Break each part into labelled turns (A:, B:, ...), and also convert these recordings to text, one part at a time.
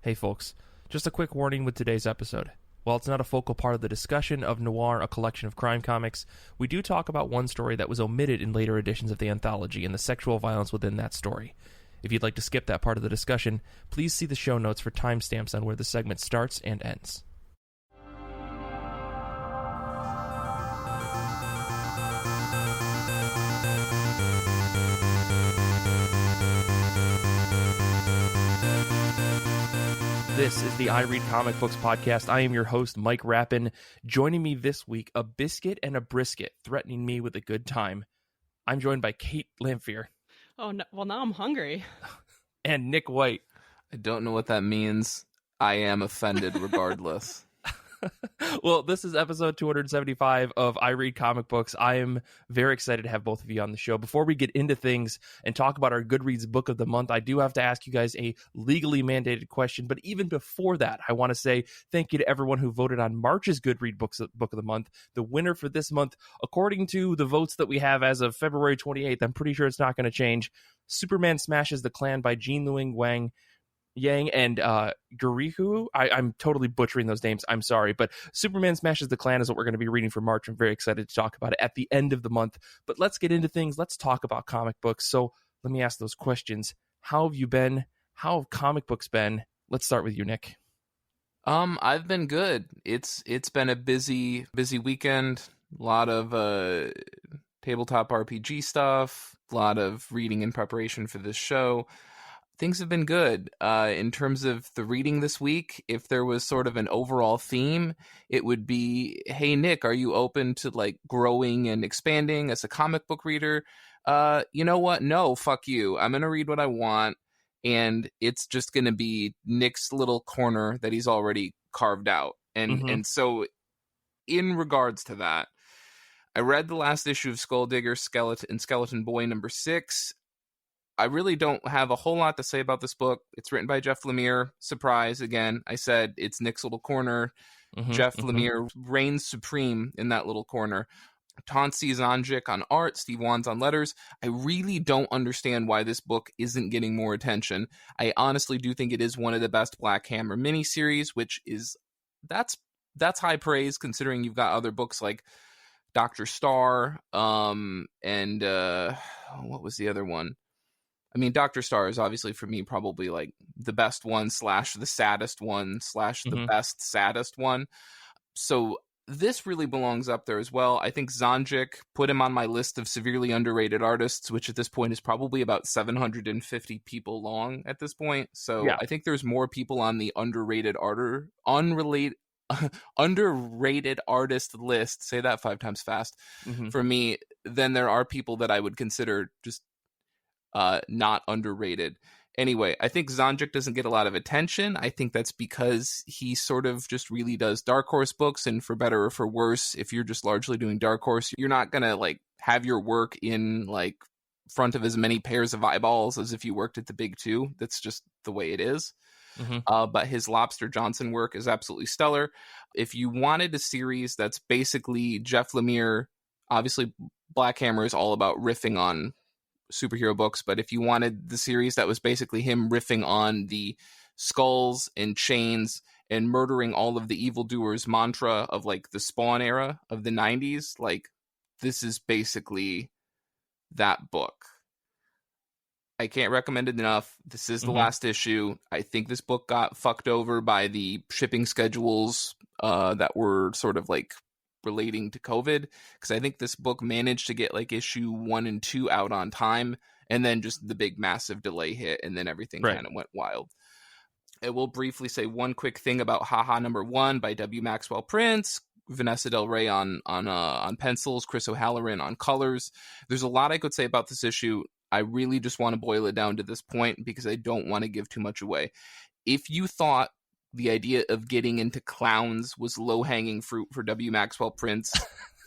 A: Hey folks, just a quick warning with today's episode. While it's not a focal part of the discussion of Noir, a collection of crime comics, we do talk about one story that was omitted in later editions of the anthology and the sexual violence within that story. If you'd like to skip that part of the discussion, please see the show notes for timestamps on where the segment starts and ends. This is the I Read Comic Books podcast. I am your host, Mike Rappin. Joining me this week, a biscuit and a brisket, threatening me with a good time. I'm joined by Kait Lemire.
B: Oh, no, well, now I'm hungry.
A: And Nick White.
C: I don't know what that means. I am offended regardless.
A: Well, this is episode 275 of I Read Comic Books. I am very excited to have both of you on the show. Before we get into things and talk about our Goodreads Book of the Month, I do have to ask you guys a legally mandated question. But even before that, I want to say thank you to everyone who voted on March's Goodreads Book of the Month. The winner for this month, according to the votes that we have as of February 28th, I'm pretty sure it's not going to change. Superman Smashes the Klan by Jean Luing Wang Yang and Gurihu. I'm totally butchering those names. I'm sorry. But Superman Smashes the Klan is what we're going to be reading for March. I'm very excited to talk about it at the end of the month. But let's get into things. Let's talk about comic books. So let me ask those questions. How have you been? How have comic books been? Let's start with you, Nick.
C: I've been good. It's been a busy weekend. A lot of tabletop RPG stuff. A lot of reading in preparation for this show. Things have been good. In terms of the reading this week, if there was sort of an overall theme, it would be, hey, Nick, are you open to like growing and expanding as a comic book reader? You know what? No, fuck you. I'm going to read what I want. And it's just going to be Nick's little corner that he's already carved out. And so in regards to that, I read the last issue of Skulldigger, Skeleton Boy number 6. I really don't have a whole lot to say about this book. It's written by Jeff Lemire. Surprise, again. I said it's Nick's little corner. Jeff Lemire reigns supreme in that little corner. Tansy Zanjic on art, Steve Wands on letters. I really don't understand why this book isn't getting more attention. I honestly do think it is one of the best Black Hammer miniseries, which is, that's high praise considering you've got other books like Dr. Star, and what was the other one? I mean, Dr. Star is obviously, for me, probably like the best one / the saddest one / the best saddest one. So this really belongs up there as well. I think Zanjic put him on my list of severely underrated artists, which at this point is probably about 750 people long at this point. So yeah. I think there's more people on the underrated artist list, say that 5 times fast, for me, than there are people that I would consider just not underrated. Anyway, I think Zanjic doesn't get a lot of attention. I think that's because he sort of just really does Dark Horse books, and for better or for worse, if you're just largely doing Dark Horse, you're not gonna like have your work in like front of as many pairs of eyeballs as if you worked at the big two. That's just the way it is. But his Lobster Johnson work is absolutely stellar. If you wanted a series that's basically Jeff Lemire, obviously Black Hammer is all about riffing on superhero books, but if you wanted the series that was basically him riffing on the skulls and chains and murdering all of the evildoers mantra of like the Spawn era of the 90s, like this is basically that book. I can't recommend it enough. This is the last issue. I think this book got fucked over by the shipping schedules that were sort of like relating to COVID, because I think this book managed to get like issue 1 and 2 out on time, and then just the big massive delay hit, and then everything kind of went wild. I will briefly say one quick thing about Haha number 1 by W. Maxwell Prince, Vanessa Del Rey on pencils, Chris O'Halloran on colors. There's a lot I could say about this issue. I really just want to boil it down to this point because I don't want to give too much away. If you thought the idea of getting into clowns was low-hanging fruit for W. Maxwell Prince,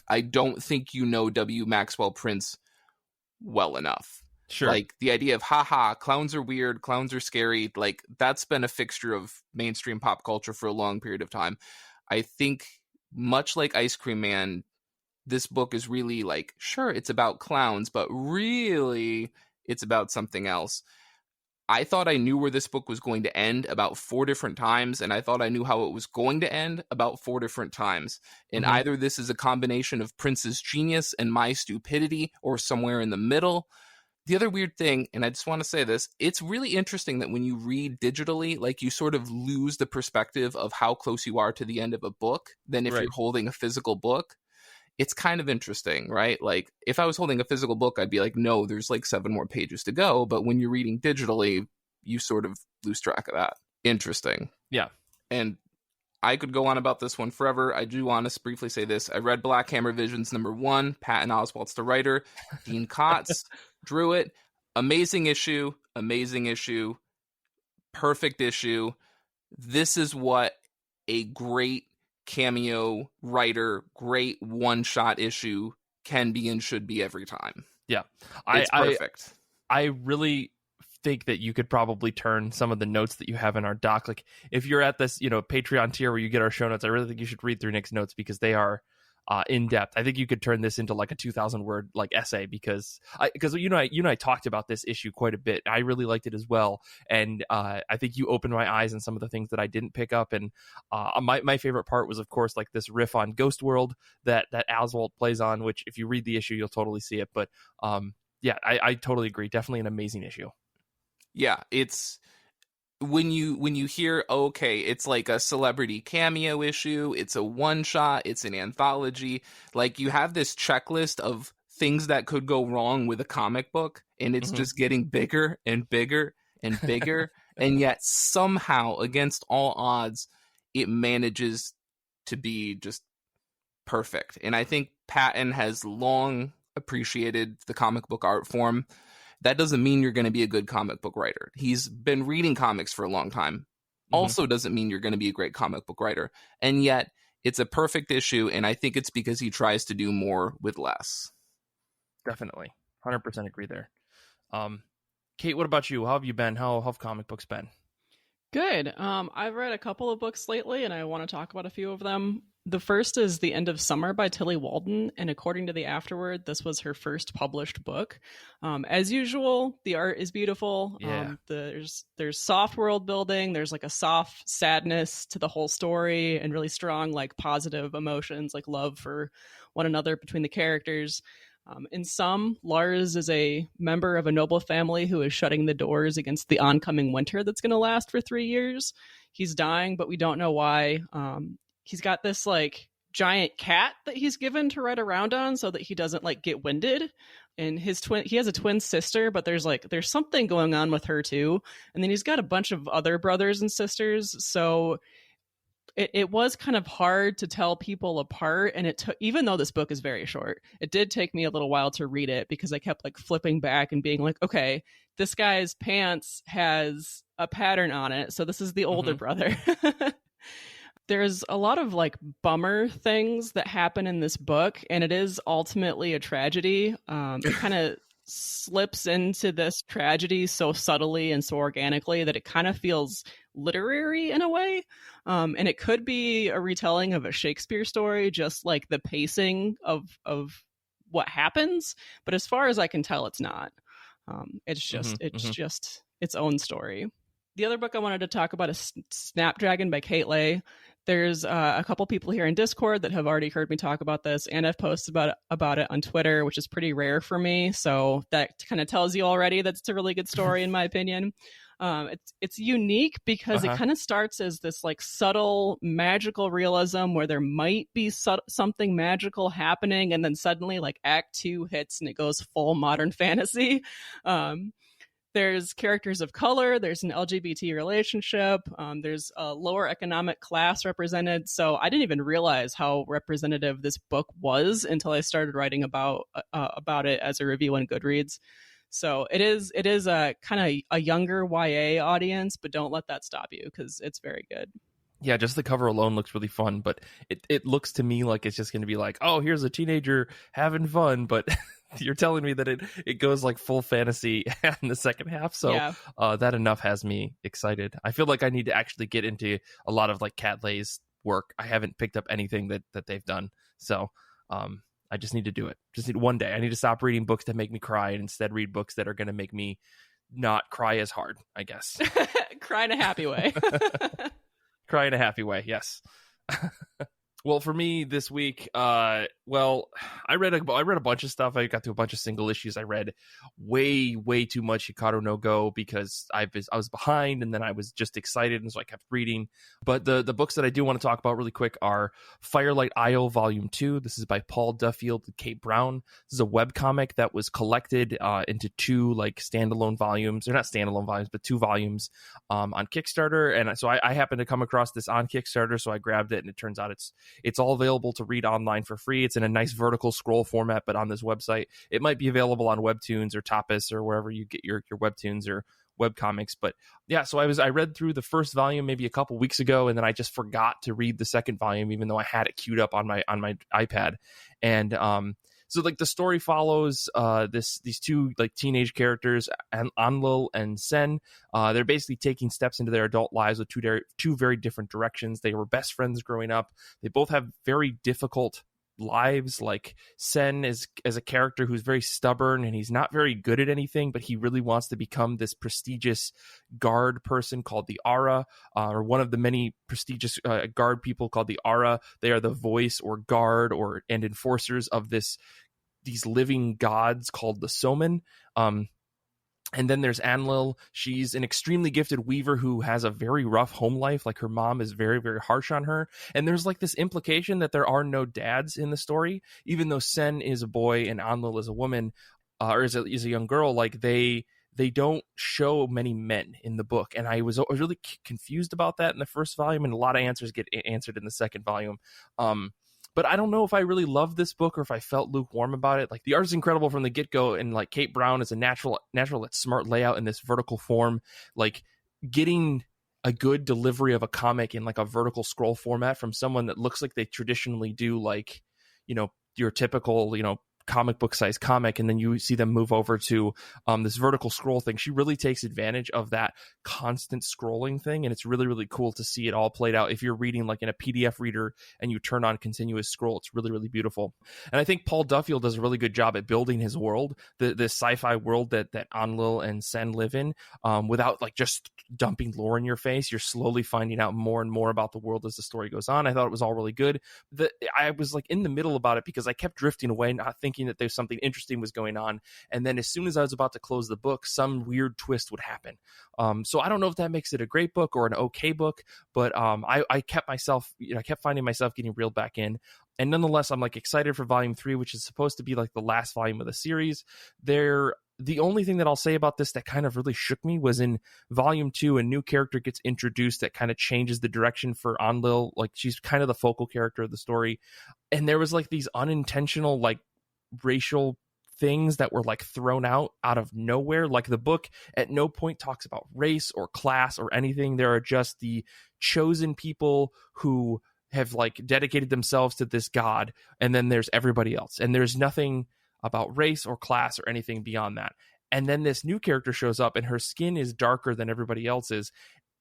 C: I don't think you know W. Maxwell Prince well enough.
A: Sure.
C: Like, the idea of, haha, clowns are weird, clowns are scary, like, that's been a fixture of mainstream pop culture for a long period of time. I think, much like Ice Cream Man, this book is really, like, sure, it's about clowns, but really, it's about something else. I thought I knew where this book was going to end about 4 different times, and I thought I knew how it was going to end about 4 different times. And either this is a combination of Prince's genius and my stupidity, or somewhere in the middle. The other weird thing, and I just want to say this, it's really interesting that when you read digitally, like, you sort of lose the perspective of how close you are to the end of a book than if you're holding a physical book. It's kind of interesting, right? Like, if I was holding a physical book, I'd be like, no, there's like 7 more pages to go. But when you're reading digitally, you sort of lose track of that. Interesting.
A: Yeah.
C: And I could go on about this one forever. I do want to briefly say this. I read Black Hammer Visions #1. Patton Oswalt's the writer. Dean Kotz drew it. Amazing issue. Perfect issue. This is what a great cameo writer, great one-shot issue can be and should be every time.
A: Yeah.
C: It's perfect.
A: I really think that you could probably turn some of the notes that you have in our doc, like if you're at this, Patreon tier where you get our show notes, I really think you should read through Nick's notes because they are in depth. I think you could turn this into like a 2,000 word like essay because you and I talked about this issue quite a bit. I really liked it as well, and I think you opened my eyes on some of the things that I didn't pick up. And my favorite part was, of course, like this riff on Ghost World that Oswald plays on, which if you read the issue, you'll totally see it. But yeah, I totally agree. Definitely an amazing issue.
C: Yeah, it's when you hear, okay, it's like a celebrity cameo issue, it's a one shot, it's an anthology, like you have this checklist of things that could go wrong with a comic book, and it's just getting bigger and bigger and bigger. And yet somehow, against all odds, it manages to be just perfect. And I think Patton has long appreciated the comic book art form. That doesn't mean you're going to be a good comic book writer. He's been reading comics for a long time. Also doesn't mean you're going to be a great comic book writer. And yet it's a perfect issue, and I think it's because he tries to do more with less.
A: Definitely. 100% agree there. Kait, what about you? How have you been? How have comic books been?
B: Good. I've read a couple of books lately, and I want to talk about a few of them. The first is The End of Summer by Tilly Walden, and according to the afterword, this was her first published book. As usual, the art is beautiful.
A: Yeah.
B: There's soft world building. There's like a soft sadness to the whole story, and really strong like positive emotions like love for one another between the characters. In some, Lars is a member of a noble family who is shutting the doors against the oncoming winter that's going to last for 3 years. He's dying, but we don't know why. He's got this like giant cat that he's given to ride around on so that he doesn't like get winded. And he has a twin sister, but there's something going on with her too. And then he's got a bunch of other brothers and sisters. So it was kind of hard to tell people apart. And even though this book is very short, it did take me a little while to read it because I kept like flipping back and being like, okay, this guy's pants has a pattern on it. So this is the older brother. There's a lot of like bummer things that happen in this book, and it is ultimately a tragedy. It kind of slips into this tragedy so subtly and so organically that it kind of feels literary in a way. And it could be a retelling of a Shakespeare story, just like the pacing of what happens. But as far as I can tell, it's not. It's just its own story. The other book I wanted to talk about is Snapdragon by Caitlyn. There's a couple people here in Discord that have already heard me talk about this, and I've posted about it on Twitter, which is pretty rare for me. So that kind of tells you already that it's a really good story, in my opinion. It's unique because it kind of starts as this like subtle magical realism where there might be something magical happening, and then suddenly like Act 2 hits and it goes full modern fantasy. There's characters of color, there's an LGBT relationship, there's a lower economic class represented. So I didn't even realize how representative this book was until I started writing about it as a review on Goodreads. So it is a kind of a younger YA audience, but don't let that stop you because it's very good.
A: Yeah, just the cover alone looks really fun, but it looks to me like it's just going to be like, oh, here's a teenager having fun, but you're telling me that it goes like full fantasy in the second half, so yeah. That enough has me excited. I feel like I need to actually get into a lot of like Cat Lay's work. I haven't picked up anything that they've done, so I just need to do it. Just need one day. I need to stop reading books that make me cry and instead read books that are going to make me not cry as hard, I guess.
B: Cry in a happy way.
A: Cry in a happy way, yes. Well, for me this week, I read a bunch of stuff. I got to a bunch of single issues. I read way too much Hikaru no Go because I was behind, and then I was just excited, and so I kept reading. But the books that I do want to talk about really quick are Firelight Isle Volume 2. This is by Paul Duffield and Kait Brown. This is a webcomic that was collected into two like standalone volumes. They're not standalone volumes, but 2 volumes on Kickstarter. And so I happened to come across this on Kickstarter, so I grabbed it, and it turns out it's all available to read online for free. It's in a nice vertical scroll format, but on this website, it might be available on Webtoons or Tapas or wherever you get your Webtoons or webcomics. But yeah, so I read through the first volume maybe a couple weeks ago, and then I just forgot to read the second volume, even though I had it queued up on my iPad. And so like the story follows these 2 like teenage characters, Anlil and Sen. They're basically taking steps into their adult lives with two very different directions. They were best friends growing up. They both have very difficult lives. Like Sen is as a character who's very stubborn, and he's not very good at anything, but he really wants to become this prestigious guard person called the Aura, or one of the many prestigious guard people called the Aura. They are the voice or guard and enforcers of these living gods called the Soman. And then there's Anlil. She's an extremely gifted weaver who has a very rough home life. Like her mom is very, very harsh on her. And there's like this implication that there are no dads in the story, even though Sen is a boy and Anlil is a woman, or is a young girl. Like they don't show many men in the book. And I was really confused about that in the first volume, and a lot of answers get answered in the second volume. But I don't know if I really loved this book or if I felt lukewarm about it. Like the art is incredible from the get-go, and like Kait Brown is a natural smart layout in this vertical form. Like getting a good delivery of a comic in like a vertical scroll format from someone that looks like they traditionally do, like, you know, your typical, you know, comic book size comic, and then you see them move over to this vertical scroll thing. She really takes advantage of that constant scrolling thing, and it's really, really cool to see it all played out. If you're reading like in a PDF reader and you turn on continuous scroll, it's really, really beautiful. And I think Paul Duffield does a really good job at building his world, the sci-fi world that Anlil and Sen live in, without like just dumping lore in your face. You're slowly finding out more and more about the world as the story goes on. I thought it was all really good. I was like in the middle about it because I kept drifting away, not thinking that there's something interesting was going on, and then as soon as I was about to close the book, some weird twist would happen. So I don't know if that makes it a great book or an okay book, but I kept finding myself getting reeled back in. And nonetheless, I'm like excited for volume 3, which is supposed to be like the last volume of the series. The only thing that I'll say about this that kind of really shook me was in volume 2, a new character gets introduced that kind of changes the direction for Anlil. Like she's kind of the focal character of the story. And there was like these unintentional, like racial things that were like thrown out of nowhere. Like the book at no point talks about race or class or anything. There are just the chosen people who have like dedicated themselves to this god, and then there's everybody else, and there's nothing about race or class or anything beyond that. And then this new character shows up, and her skin is darker than everybody else's.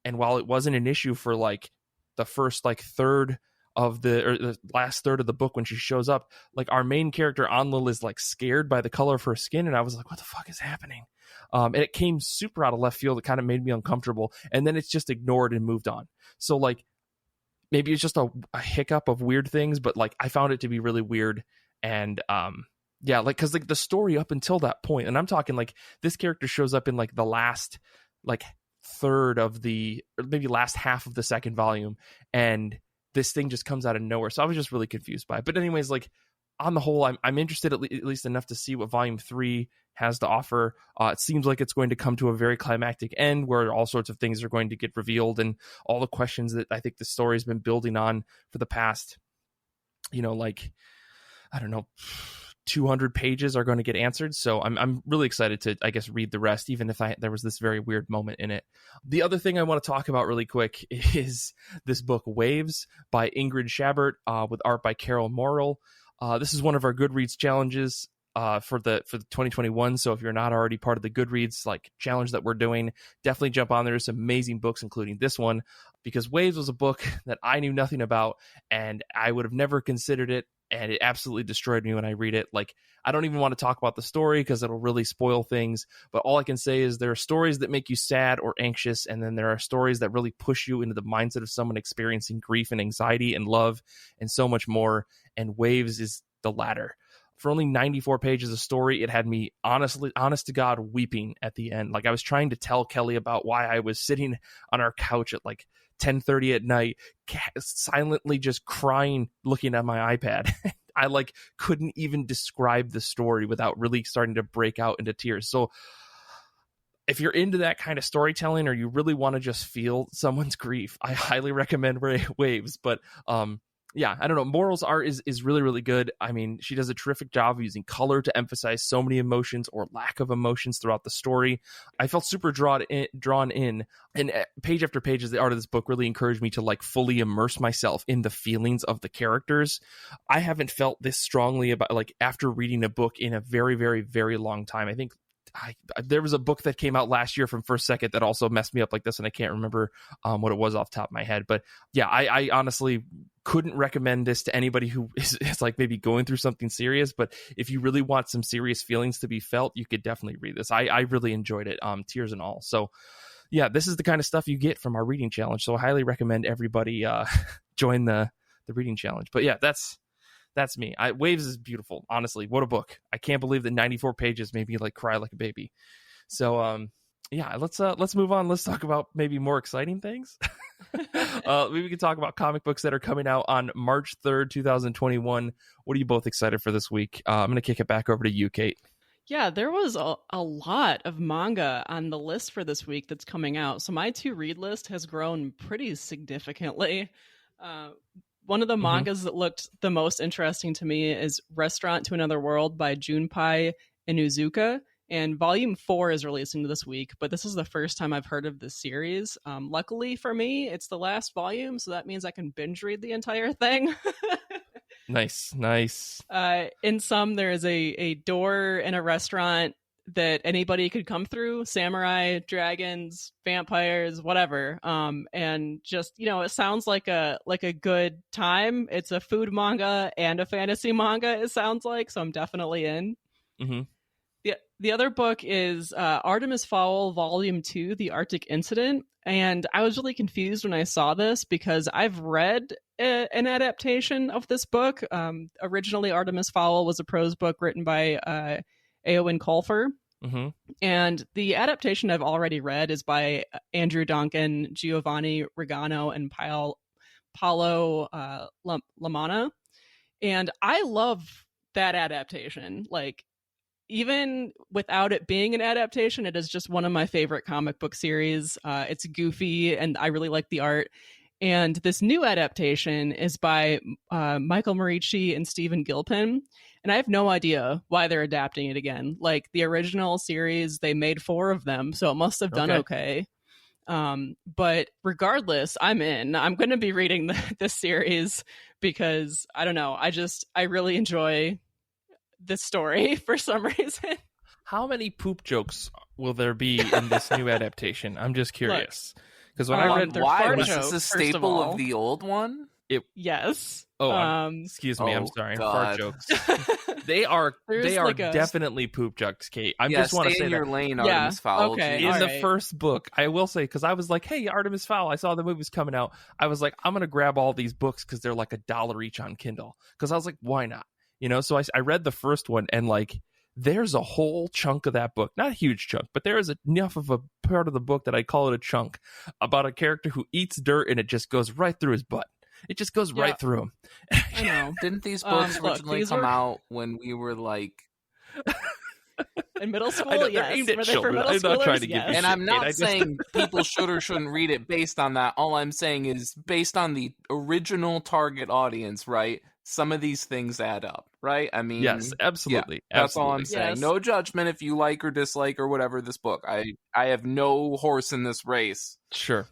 A: And while it wasn't an issue for like the first like third of the last third of the book, when she shows up, like our main character Anlil is like scared by the color of her skin, and I was like, what the fuck is happening? And it came super out of left field. It kind of made me uncomfortable, and then it's just ignored and moved on. So like maybe it's just a hiccup of weird things, but like I found it to be really weird. And yeah, like because like the story up until that point, and I'm talking like this character shows up in like the last like third of the, or maybe last half of the second volume, and this thing just comes out of nowhere. So I was just really confused by it. But anyways, like on the whole, I'm interested at least enough to see what volume 3 has to offer. It seems like it's going to come to a very climactic end where all sorts of things are going to get revealed, and all the questions that I think the story has been building on for the past, you know, like, I don't know, 200 pages are going to get answered. So I'm really excited to, I guess, read the rest, even if there was this very weird moment in it. The other thing I want to talk about really quick is this book Waves by Ingrid Schabbert, with art by Carol Morrill. This is one of our Goodreads challenges. for the 2021. So if you're not already part of the Goodreads like challenge that we're doing, definitely jump on there. There's some amazing books, including this one, because Waves was a book that I knew nothing about, and I would have never considered it. And it absolutely destroyed me when I read it. Like, I don't even want to talk about the story because it'll really spoil things. But all I can say is there are stories that make you sad or anxious. And then there are stories that really push you into the mindset of someone experiencing grief and anxiety and love and so much more. And Waves is the latter. For only 94 pages of story, it had me honest to God weeping at the end. Like, I was trying to tell Kelly about why I was sitting on our couch at like 10:30 at night, silently just crying, looking at my iPad. I like couldn't even describe the story without really starting to break out into tears. So if you're into that kind of storytelling, or you really want to just feel someone's grief, I highly recommend Waves. But yeah, I don't know. Moral's art is really, really good. I mean, she does a terrific job of using color to emphasize so many emotions or lack of emotions throughout the story. I felt super drawn in, and page after page as the art of this book really encouraged me to like fully immerse myself in the feelings of the characters. I haven't felt this strongly about like after reading a book in a very, very, very long time. I think there was a book that came out last year from First Second that also messed me up like this, and I can't remember what it was off the top of my head. But yeah, I honestly couldn't recommend this to anybody who is like maybe going through something serious. But if you really want some serious feelings to be felt, you could definitely read this. I really enjoyed it, tears and all. So yeah, this is the kind of stuff you get from our reading challenge. So I highly recommend everybody join the reading challenge. But yeah, that's me. Waves is beautiful. Honestly, what a book. I can't believe that 94 pages made me like cry like a baby. So yeah, let's move on. Let's talk about maybe more exciting things. Maybe we can talk about comic books that are coming out on March 3rd, 2021. What are you both excited for this week? I'm going to kick it back over to you, Kait.
B: Yeah, there was a lot of manga on the list for this week that's coming out. So my to-read list has grown pretty significantly. One of the mangas that looked the most interesting to me is Restaurant to Another World by Junpei Inuzuka. And volume 4 is releasing this week, but this is the first time I've heard of this series. Luckily for me, it's the last volume, so that means I can binge read the entire thing.
A: Nice.
B: In some, there is a door in a restaurant that anybody could come through, samurai, dragons, vampires, whatever. And just, it sounds like a good time. It's a food manga and a fantasy manga, it sounds like, so I'm definitely in.
A: Mm-hmm.
B: The other book is Artemis Fowl Volume 2, The Arctic Incident. And I was really confused when I saw this because I've read an adaptation of this book. Originally, Artemis Fowl was a prose book written by Eowyn Colfer.
A: Mm-hmm.
B: And the adaptation I've already read is by Andrew Duncan, Giovanni Regano, and Paolo Lamana. And I love that adaptation. Like, even without it being an adaptation, it is just one of my favorite comic book series. It's goofy, and I really like the art. And this new adaptation is by Michael Morici and Stephen Gilpin. And I have no idea why they're adapting it again. Like, the original series, they made 4 of them, so it must have done okay. But regardless, I'm in. I'm going to be reading this series because, I don't know, I really enjoy this story for some reason.
A: How many poop jokes will there be in this new adaptation? I'm just curious. Because when I read
C: why was this a staple of the old one?
B: Yes.
A: Oh, excuse me. I'm sorry. Fart jokes. They are like definitely poop jokes, Kait. I just want to say
C: your lane, Artemis Fowl.
B: Okay.
A: In the first book, I will say, because I was like, hey, Artemis Fowl, I saw the movie's coming out. I was like, I'm going to grab all these books because they're like $1 each on Kindle. Because I was like, why not? So I read the first one, and like, there's a whole chunk of that book, not a huge chunk, but there is enough of a part of the book that I call it a chunk, about a character who eats dirt and it just goes right through his butt. It just goes right through him.
B: I know.
C: Didn't these books originally come out when we were like
B: in middle school?
A: I know,
B: yes.
A: aimed at
B: Were they
A: children.
B: for middle
A: I'm not trying to
B: yes.
A: give you
C: And I'm
A: shit,
C: not saying people should or shouldn't read it based on that. All I'm saying is based on the original target audience, right? Some of these things add up, right? I mean,
A: yes, absolutely.
C: Yeah, that's
A: absolutely.
C: all I'm saying.
B: Yes.
C: No judgment if you like or dislike or whatever this book. I have no horse in this race.
A: Sure.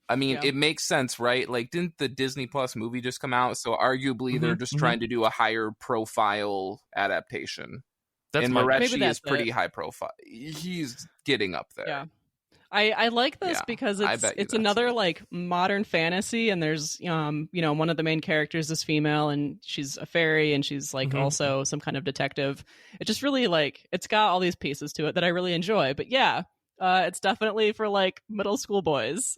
C: I mean, it makes sense, right? Like, didn't the Disney Plus movie just come out? So arguably they're just trying to do a higher profile adaptation. and
A: my guess.
C: Marechi is pretty high profile. He's getting up there.
B: Yeah. I like this because it's another like modern fantasy, and there's one of the main characters is female and she's a fairy and she's like also some kind of detective. It just really like it's got all these pieces to it that I really enjoy. But yeah, it's definitely for like middle school boys.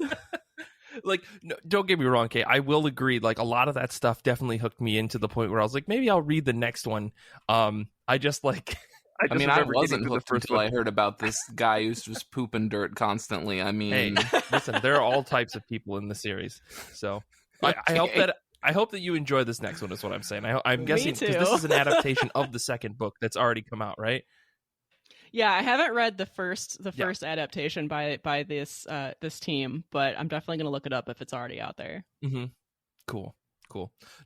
A: Like, no, don't get me wrong, Kate. I will agree. Like, a lot of that stuff definitely hooked me into the point where I was like, maybe I'll read the next one. I just like.
C: I wasn't hooked until I heard about this guy who's just pooping dirt constantly. I mean,
A: hey, listen, there are all types of people in the series, so okay. I hope that you enjoy this next one. Is what I'm saying. I'm guessing because this is an adaptation of the second book that's already come out, right?
B: Yeah, I haven't read the first adaptation by this team, but I'm definitely going to look it up if it's already out there.
A: Mm-hmm. Cool.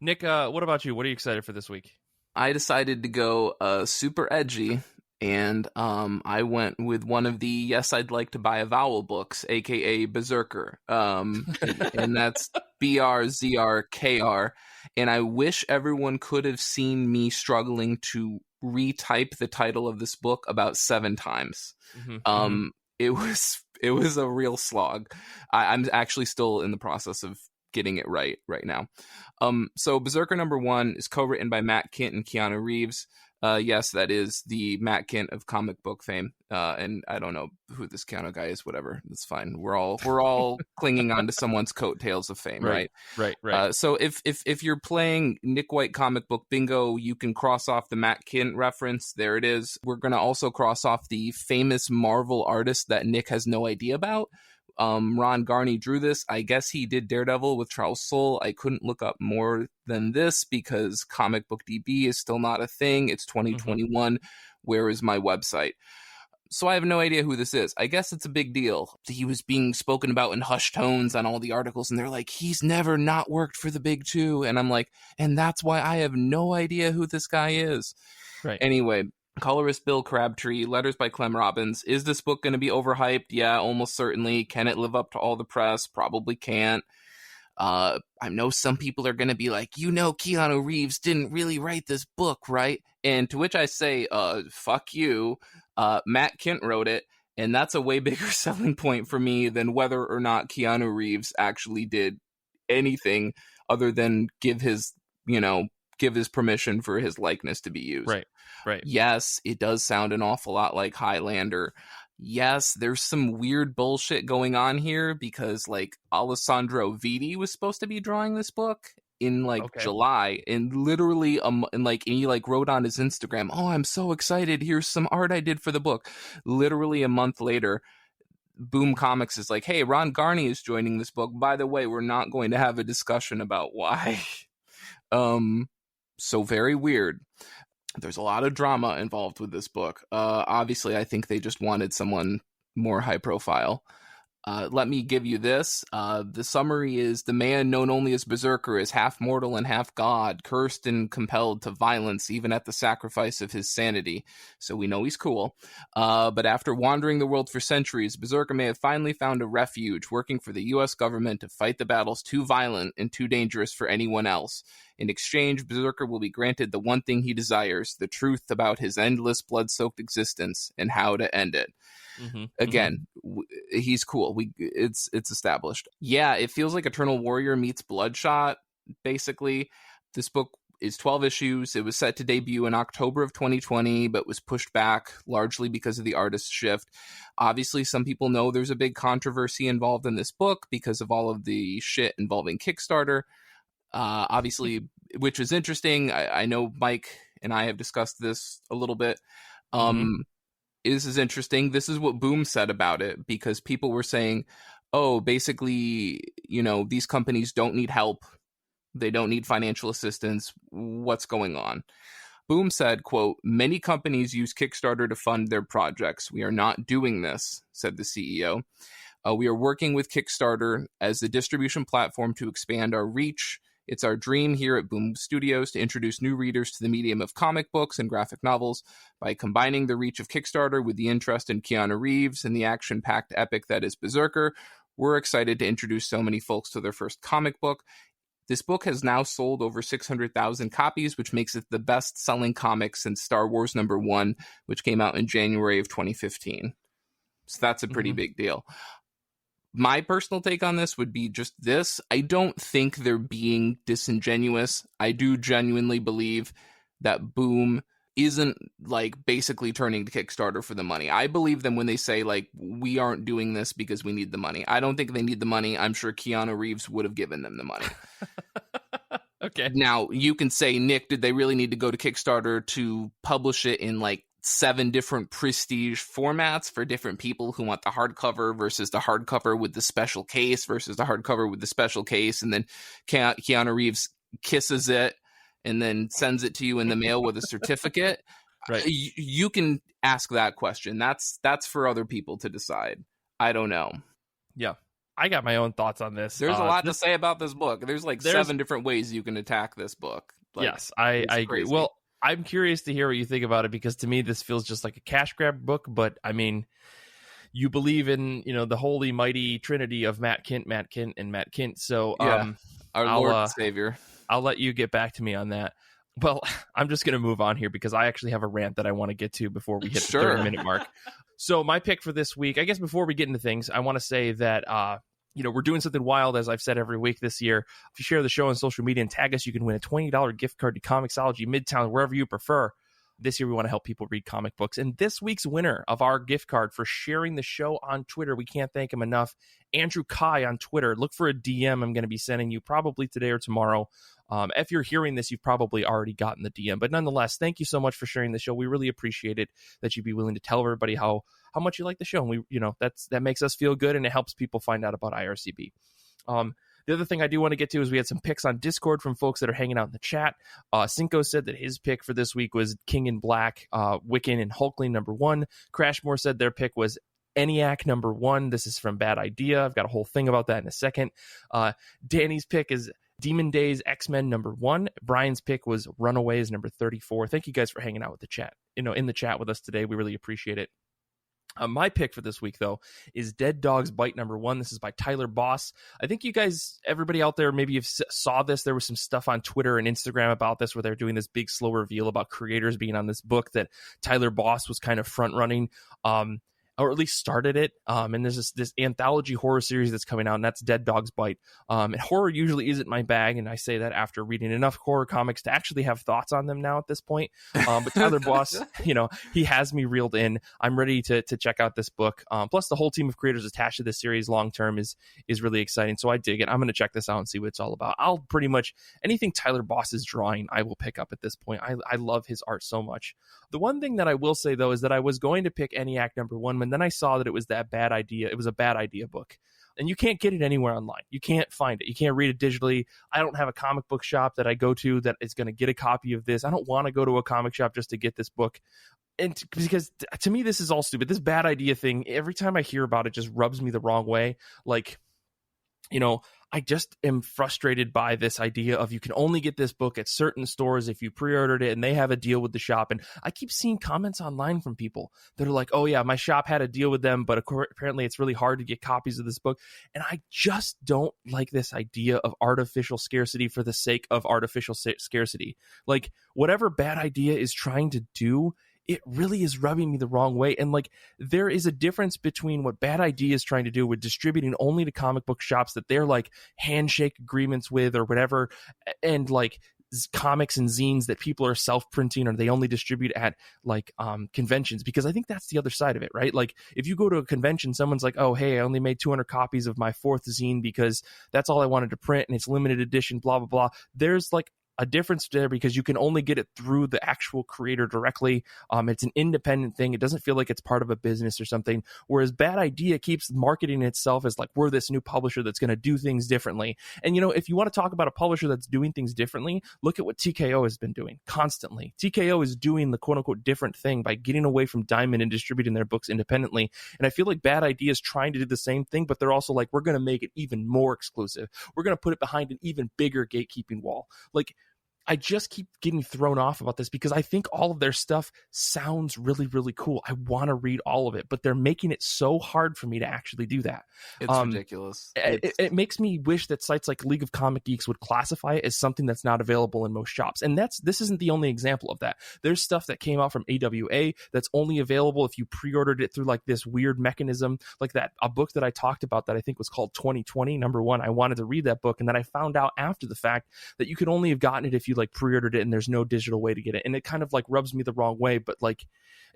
A: Nick, what about you? What are you excited for this week?
C: I decided to go super edgy, and I went with one of the Yes, I'd Like to Buy a Vowel books, aka BRZRKR, and that's BRZRKR. And I wish everyone could have seen me struggling to retype the title of this book about 7 times. It was a real slog. I'm actually still in the process of getting it right now. So BRZRKR number 1 is co-written by Matt Kindt and Keanu Reeves. Yes, that is the Matt Kindt of comic book fame. And I don't know who this Keanu guy is. Whatever, it's fine. We're all clinging on to someone's coattails of fame, right? Right. So if you're playing Nick White comic book bingo, you can cross off the Matt Kindt reference. There it is. We're gonna also cross off the famous Marvel artist that Nick has no idea about. Ron Garney drew this. I guess he did Daredevil with Charles Soule. I couldn't look up more than this because Comic Book DB is still not a thing. It's 2021. Where is my website? So I have no idea who this is. I guess it's a big deal. He was being spoken about in hushed tones on all the articles, and they're like, he's never not worked for the big two. And I'm like, and that's why I have no idea who this guy is. Right. Anyway, colorist Bill Crabtree, letters by Clem Robbins. Is this book going to be overhyped? Yeah, almost certainly. Can it live up to all the press? Probably can't. I know some people are going to be like, Keanu Reeves didn't really write this book, right? And to which I say, fuck you. Matt Kindt wrote it, and that's a way bigger selling point for me than whether or not Keanu Reeves actually did anything other than give his permission for his likeness to be used. Right. Yes, it does sound an awful lot like Highlander. Yes, there's some weird bullshit going on here because like Alessandro Vitti was supposed to be drawing this book in July, and literally and he wrote on his Instagram, "Oh, I'm so excited. Here's some art I did for the book." Literally a month later, Boom Comics is like, "Hey, Ron Garney is joining this book. By the way, we're not going to have a discussion about why." So very weird. There's a lot of drama involved with this book. Obviously, I think they just wanted someone more high profile. Let me give you this. The summary is: the man known only as BRZRKR is half mortal and half god, cursed and compelled to violence even at the sacrifice of his sanity. So we know he's cool. But after wandering the world for centuries, BRZRKR may have finally found a refuge, working for the U.S. government to fight the battles too violent and too dangerous for anyone else. In exchange, BRZRKR will be granted the one thing he desires: the truth about his endless blood-soaked existence and how to end it. Again, he's cool. It's established. Yeah, it feels like Eternal Warrior meets Bloodshot, basically. This book is 12 issues. It was set to debut in October of 2020, but was pushed back largely because of the artist shift. Obviously, some people know there's a big controversy involved in this book because of all of the shit involving Kickstarter. Obviously, which is interesting. I know Mike and I have discussed this a little bit. This is interesting. This is what Boom said about it, because people were saying, oh, basically, these companies don't need help. They don't need financial assistance. What's going on? Boom said, quote, "Many companies use Kickstarter to fund their projects. We are not doing this," said the CEO. "We are working with Kickstarter as the distribution platform to expand our reach. It's our dream here at Boom Studios to introduce new readers to the medium of comic books and graphic novels by combining the reach of Kickstarter with the interest in Keanu Reeves and the action-packed epic that is BRZRKR. We're excited to introduce so many folks to their first comic book. This book has now sold over 600,000 copies, which makes it the best-selling comic since Star Wars #1, which came out in January of 2015. So that's a pretty big deal. My personal take on this would be just this. I don't think they're being disingenuous. I do genuinely believe that Boom isn't like basically turning to Kickstarter for the money. I believe them when they say like, we aren't doing this because we need the money. I don't think they need the money. I'm sure Keanu Reeves would have given them the money.
A: Okay.
C: Now you can say, Nick, did they really need to go to Kickstarter to publish it in like 7 different prestige formats for different people who want the hardcover versus the hardcover with the special case versus the hardcover with the special case? And then Keanu Reeves kisses it and then sends it to you in the mail with a certificate.
A: Right.
C: You can ask that question. That's for other people to decide. I don't know.
A: Yeah. I got my own thoughts on this.
C: There's a lot to say about this book. There's 7 different ways you can attack this book. Like,
A: yes, I agree.
C: Crazy.
A: Well, I'm curious to hear what you think about it, because to me, this feels just like a cash grab book. But I mean, you believe in, the holy mighty trinity of Matt Kindt, and Matt Kindt. So
C: our Lord and Savior.
A: I'll let you get back to me on that. Well, I'm just going to move on here because I actually have a rant that I want to get to before we hit the 30-minute mark. So my pick for this week, I guess before we get into things, I want to say that, we're doing something wild, as I've said every week this year. If you share the show on social media and tag us, you can win a $20 gift card to Comixology Midtown, wherever you prefer. This year, we want to help people read comic books. And this week's winner of our gift card for sharing the show on Twitter, we can't thank him enough, Andrew Kai on Twitter. Look for a DM I'm going to be sending you probably today or tomorrow. If you're hearing this, you've probably already gotten the DM. But nonetheless, thank you so much for sharing the show. We really appreciate it that you'd be willing to tell everybody how much you like the show. And we, that makes us feel good, and it helps people find out about IRCB. The other thing I do want to get to is we had some picks on Discord from folks that are hanging out in the chat. Cinco said that his pick for this week was King in Black, Wiccan, and Hulkling #1. Crashmore said their pick was ENIAC #1. This is from Bad Idea. I've got a whole thing about that in a second. Danny's pick is Demon Days X-Men #1. Brian's pick was Runaways #34. Thank you guys for hanging out with the chat. In the chat with us today. We really appreciate it. My pick for this week, though, is Dead Dog's Bite #1. This is by Tyler Boss. I think you guys, everybody out there, maybe you've saw this. There was some stuff on Twitter and Instagram about this where they're doing this big, slow reveal about creators being on this book that Tyler Boss was kind of front running. Or at least started it. And there's this anthology horror series that's coming out, and that's Dead Dog's Bite. And horror usually isn't my bag, and I say that after reading enough horror comics to actually have thoughts on them now at this point. But Tyler Boss, he has me reeled in. I'm ready to check out this book. Plus, the whole team of creators attached to this series long term is really exciting. So I dig it. I'm going to check this out and see what it's all about. I'll pretty much anything Tyler Boss is drawing, I will pick up at this point. I love his art so much. The one thing that I will say, though, is that I was going to pick ENIAC #1, and then I saw that it was that bad idea. It was a Bad Idea book. And you can't get it anywhere online. You can't find it. You can't read it digitally. I don't have a comic book shop that I go to that is going to get a copy of this. I don't want to go to a comic shop just to get this book. And because to me, this is all stupid. This Bad Idea thing, every time I hear about it, just rubs me the wrong way. Like, I just am frustrated by this idea of you can only get this book at certain stores if you pre-ordered it and they have a deal with the shop. And I keep seeing comments online from people that are like, oh yeah, my shop had a deal with them, but apparently it's really hard to get copies of this book. And I just don't like this idea of artificial scarcity for the sake of artificial scarcity. Like, whatever Bad Idea is trying to do, it really is rubbing me the wrong way. And like, there is a difference between what Bad Idea is trying to do with distributing only to comic book shops that they're like handshake agreements with or whatever, and like comics and zines that people are self-printing or they only distribute at like conventions. Because I think that's the other side of it, right? Like, if you go to a convention, someone's like, oh hey, I only made 200 copies of my 4th zine because that's all I wanted to print and it's limited edition, blah blah blah. There's like a difference there because you can only get it through the actual creator directly. It's an independent thing. It doesn't feel like it's part of a business or something. Whereas Bad Idea keeps marketing itself as like, we're this new publisher that's going to do things differently. And if you want to talk about a publisher that's doing things differently, look at what TKO has been doing constantly. TKO is doing the quote unquote different thing by getting away from Diamond and distributing their books independently. And I feel like Bad Idea is trying to do the same thing, but they're also like, we're going to make it even more exclusive. We're going to put it behind an even bigger gatekeeping wall. Like, I just keep getting thrown off about this because I think all of their stuff sounds really, really cool. I want to read all of it, but they're making it so hard for me to actually do that.
C: It's ridiculous.
A: It makes me wish that sites like League of Comic Geeks would classify it as something that's not available in most shops. And this isn't the only example of that. There's stuff that came out from AWA that's only available if you pre-ordered it through like this weird mechanism, like a book that I talked about that I think was called 2020. Number one, I wanted to read that book, and then I found out after the fact that you could only have gotten it if you like pre-ordered it and there's no digital way to get it, and it kind of like rubs me the wrong way. But like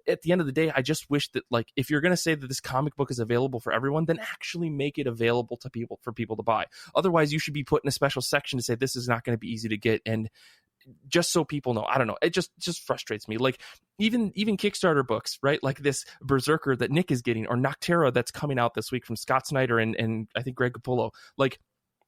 A: at the end of the day, I just wish that like if you're going to say that this comic book is available for everyone, then actually make it available to people for people to buy. Otherwise you should be put in a special section to say this is not going to be easy to get, and just so people know. I don't know, it just frustrates me. Like even Kickstarter books, right, like this BRZRKR that Nick is getting, or Noctera that's coming out this week from Scott Snyder and I think Greg Capullo. Like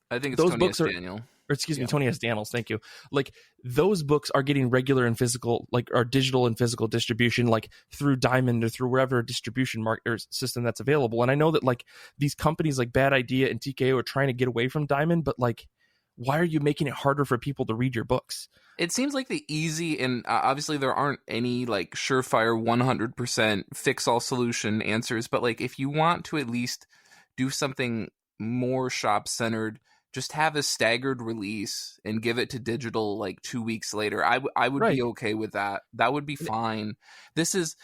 C: I think it's
A: those
C: Tony
A: books
C: S.
A: are
C: Daniel.
A: Or excuse me, Tony S. Daniels, thank you. Like those books are getting regular and physical, like or digital and physical distribution, like through Diamond or through wherever distribution or system that's available. And I know that like these companies like Bad Idea and TKO are trying to get away from Diamond, but like, why are you making it harder for people to read your books?
C: It seems like the easy, and obviously there aren't any like surefire 100% fix all solution answers, but like if you want to at least do something more shop centered, just have a staggered release and give it to digital like 2 weeks later. I would be okay with that. That would be fine. This is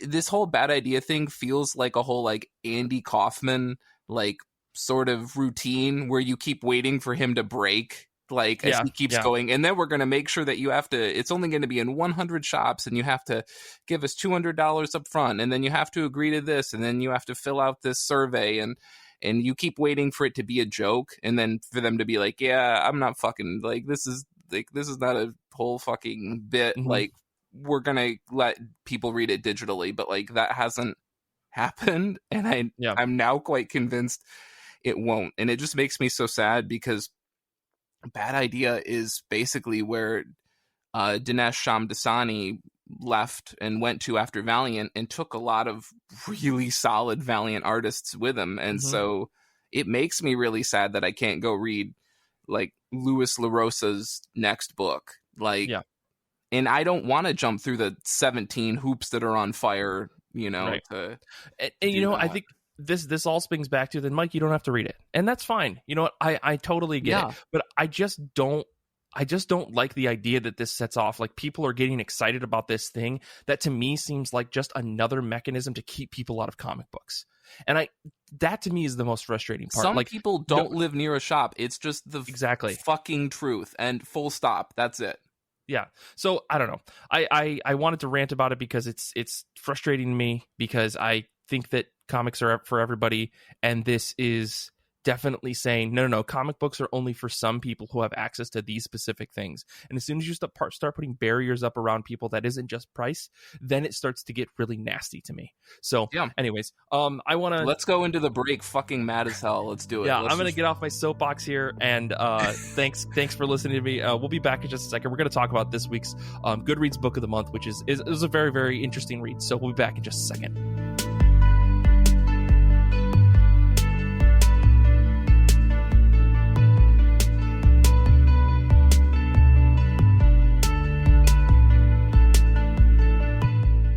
C: this whole Bad Idea thing feels like a whole like Andy Kaufman like sort of routine where you keep waiting for him to break like as he keeps going, and then we're going to make sure that you have to, it's only going to be in 100 shops, and you have to give us $200 up front, and then you have to agree to this, and then you have to fill out this survey, and you keep waiting for it to be a joke, and then for them to be like, yeah, I'm not fucking, like, this is not a whole fucking bit. Mm-hmm. Like, we're going to let people read it digitally, but, like, that hasn't happened, and I'm now quite convinced it won't. And it just makes me so sad, because Bad Idea is basically where Dinesh Shamdasani left and went to after Valiant, and took a lot of really solid Valiant artists with him. And so it makes me really sad that I can't go read like Luis LaRosa's next book. Like, and I don't want to jump through the 17 hoops that are on fire, you know,
A: and you know, I think this all springs back to, then Mike, you don't have to read it, and that's fine. You know what? I totally get it, but I just don't like the idea that this sets off, like, people are getting excited about this thing that to me seems like just another mechanism to keep people out of comic books. And that to me is the most frustrating part.
C: Some
A: like,
C: people don't live near a shop. It's just the fucking truth, and full stop. That's it.
A: Yeah. So I don't know. I wanted to rant about it because it's frustrating me, because I think that comics are for everybody, and this is definitely saying no, comic books are only for some people who have access to these specific things. And as soon as you start putting barriers up around people that isn't just price, then it starts to get really nasty to me. So anyways,
C: let's go into the break fucking mad as hell. Let's do it.
A: I'm gonna get off my soapbox here, and thanks for listening to me. We'll be back in just a second. We're gonna talk about this week's Goodreads Book of the Month, which is a very, very interesting read. So we'll be back in just a second.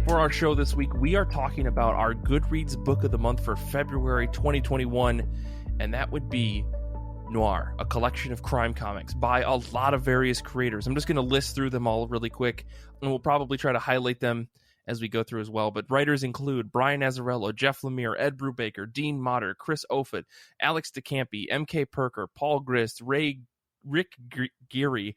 A: For our show this week, we are talking about our Goodreads Book of the Month for February 2021, and that would be Noir, a collection of crime comics by a lot of various creators. I'm just going to list through them all really quick, and we'll probably try to highlight them as we go through as well. But writers include Brian Azzarello, Jeff Lemire, Ed Brubaker, Dean Motter, Chris Offutt, Alex DeCampi, M.K. Perker, Paul Grist, Rick Geary,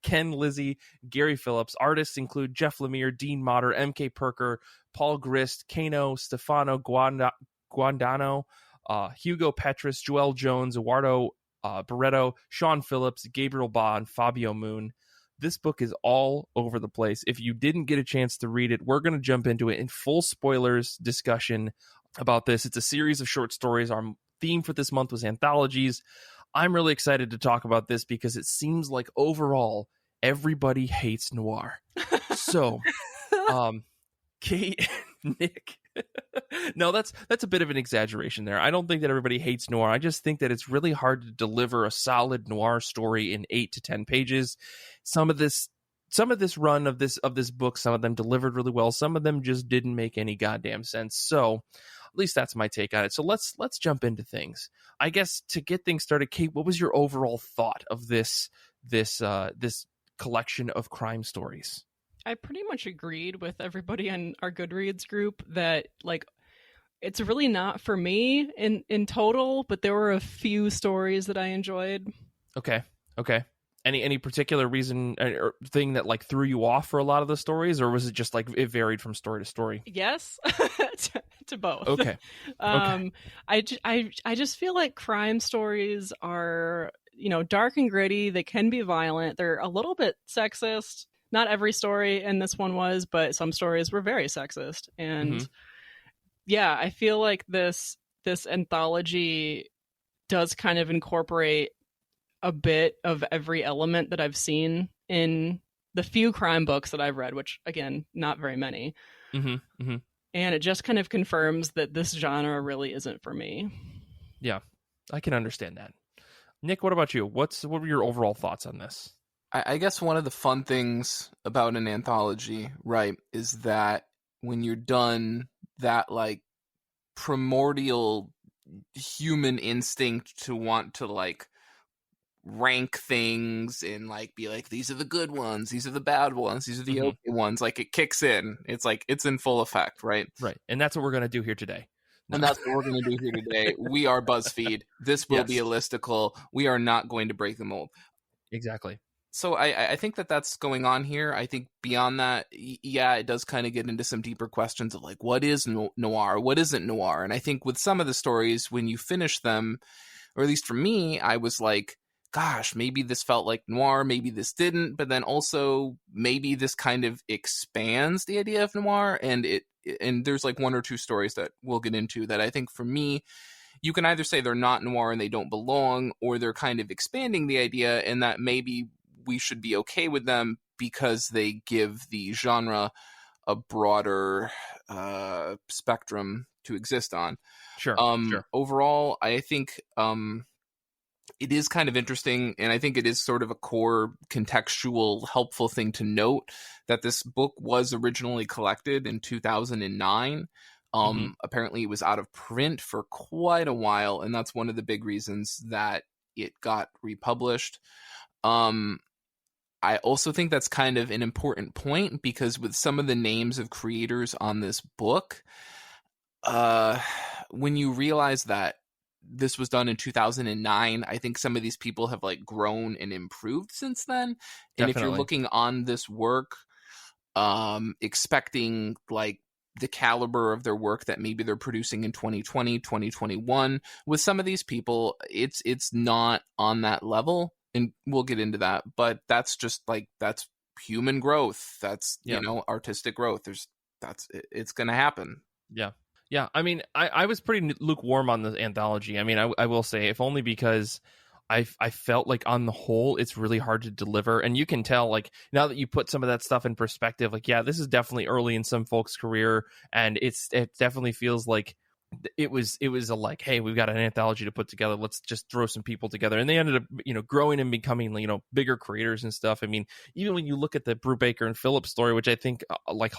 A: Ken Lizzie, Gary Phillips. Artists include Jeff Lemire, Dean Motter, M.K. Perker, Paul Grist, Kano, Stefano Guandano, Hugo Petrus, Joel Jones, Eduardo Barreto, Sean Phillips, Gabriel Ba, and Fabio Moon. This book is all over the place. If you didn't get a chance to read it, we're going to jump into it in full spoilers discussion about this. It's a series of short stories. Our theme for this month was anthologies. I'm really excited to talk about this because it seems like overall everybody hates Noir. So, Kait, Nick. No, that's a bit of an exaggeration there. I don't think that everybody hates noir. I just think that it's really hard to deliver a solid noir story in 8 to 10 pages. Some of this run of this book, some of them delivered really well. Some of them just didn't make any goddamn sense. So at least that's my take on it. So let's jump into things. I guess to get things started, Kait, what was your overall thought of this collection of crime stories?
B: I pretty much agreed with everybody in our Goodreads group that, like, it's really not for me in total, but there were a few stories that I enjoyed. Okay.
A: Any particular reason or thing that like threw you off for a lot of the stories, or was it just like it varied from story to story?
B: Yes, to both.
A: Okay.
B: I just feel like crime stories are, dark and gritty. They can be violent. They're a little bit sexist. Not every story in this one was, but some stories were very sexist. And yeah, I feel like this anthology does kind of incorporate a bit of every element that I've seen in the few crime books that I've read, which again, not very many. And it just kind of confirms that this genre really isn't for me.
A: Yeah, I can understand that. Nick, what about you? What were your overall thoughts on this?
C: I guess one of the fun things about an anthology, right, is that when you're done, that like primordial human instinct to want to like rank things and like be like, these are the good ones, these are the bad ones, these are the okay ones, like it kicks in. It's like it's in full effect, right?
A: Right. And that's what we're going to do here today.
C: And that's what we're going to do here today. We are BuzzFeed. This will be a listicle. We are not going to break the mold.
A: Exactly.
C: So I think that's going on here. I think beyond that, yeah, it does kind of get into some deeper questions of like, what is noir? What isn't noir? And I think with some of the stories, when you finish them, or at least for me, I was like, gosh, maybe this felt like noir, maybe this didn't. But then also maybe this kind of expands the idea of noir. And there's like one or two stories that we'll get into that I think for me, you can either say they're not noir and they don't belong, or they're kind of expanding the idea and that maybe we should be okay with them because they give the genre a broader spectrum to exist on.
A: Sure.
C: Overall, I think it is kind of interesting, and I think it is sort of a core contextual helpful thing to note that this book was originally collected in 2009. Apparently it was out of print for quite a while, and that's one of the big reasons that it got republished. I also think that's kind of an important point because with some of the names of creators on this book, when you realize that this was done in 2009, I think some of these people have like grown and improved since then. And if you're looking on this work, expecting like the caliber of their work that maybe they're producing in 2020, 2021, with some of these people, it's not on that level. And we'll get into that, but that's just like, that's human growth. That's, artistic growth. It's going to happen.
A: Yeah. Yeah. I mean, I was pretty lukewarm on the anthology. I mean, I will say, if only because I felt like on the whole, it's really hard to deliver. And you can tell, like, now that you put some of that stuff in perspective, like, yeah, this is definitely early in some folks' career. And it definitely feels like it was a like, hey, we've got an anthology to put together, let's just throw some people together, and they ended up growing and becoming bigger creators and stuff. I mean, even when you look at the Brubaker and Phillips story, which I think like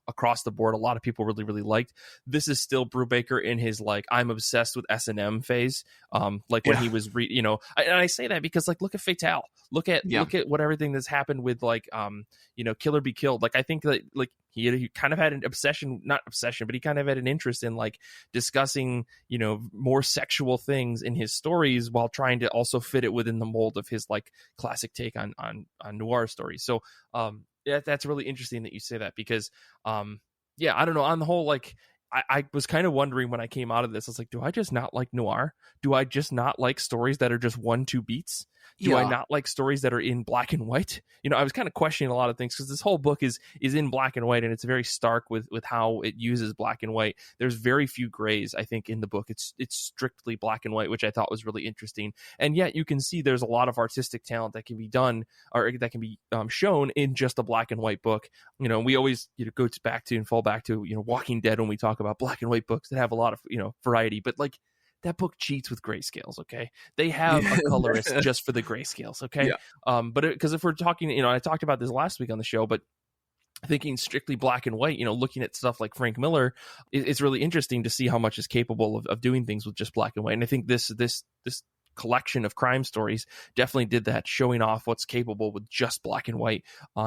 A: across the board a lot of people really, really liked, this is still Brubaker in his like I'm obsessed with S&M phase, when he was and I say that because like look at Fatale, look at what everything that's happened with like Kill or Be Killed. Like I think that like he kind of had an not obsession, but he kind of had an interest in like discussing, more sexual things in his stories while trying to also fit it within the mold of his like classic take on noir stories. So that's really interesting that you say that because I don't know, on the whole, like I was kind of wondering when I came out of this, I was like, do I just not like noir? Do I just not like stories that are just 1-2 beats? Do I not like stories that are in black and white? I was kind of questioning a lot of things because this whole book is in black and white, and it's very stark with how it uses black and white. There's very few grays, I think, in the book. It's strictly black and white, which I thought was really interesting. And yet you can see there's a lot of artistic talent that can be done, or that can be shown in just a black and white book. We always go back to and fall back to Walking Dead when we talk about black and white books that have a lot of variety, but like, that book cheats with grayscales. Okay, they have a colorist just for the grayscales. Okay, but because if we're talking, I talked about this last week on the show, but thinking strictly black and white, looking at stuff like Frank Miller, it's really interesting to see how much is capable of doing things with just black and white. And I think this collection of crime stories definitely did that, showing off what's capable with just black and white,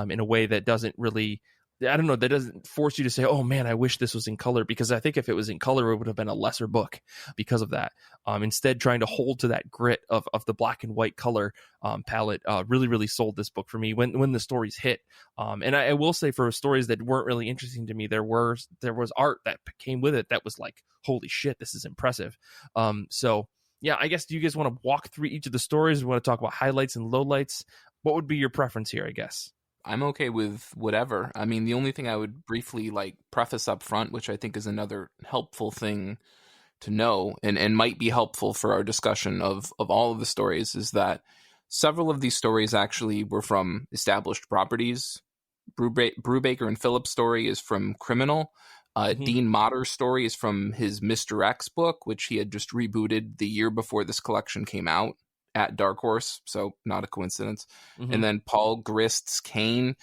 A: in a way that doesn't really, I don't know, that doesn't force you to say, oh man, I wish this was in color, because I think if it was in color, it would have been a lesser book because of that. Instead, trying to hold to that grit of the black and white color palette really, really sold this book for me when the stories hit. And I will say, for stories that weren't really interesting to me, there was art that came with it that was like, holy shit, this is impressive. So yeah, I guess, do you guys want to walk through each of the stories? We want to talk about highlights and lowlights. What would be your preference here, I guess?
C: I'm okay with whatever. I mean, the only thing I would briefly preface up front, which I think is another helpful thing to know and might be helpful for our discussion of all of the stories, is that several of these stories actually were from established properties. Brubaker and Phillips' story is from Criminal. Dean Motter's story is from his Mr. X book, which he had just rebooted the year before this collection came out at Dark Horse, so not a coincidence. And then Paul Grist's Kane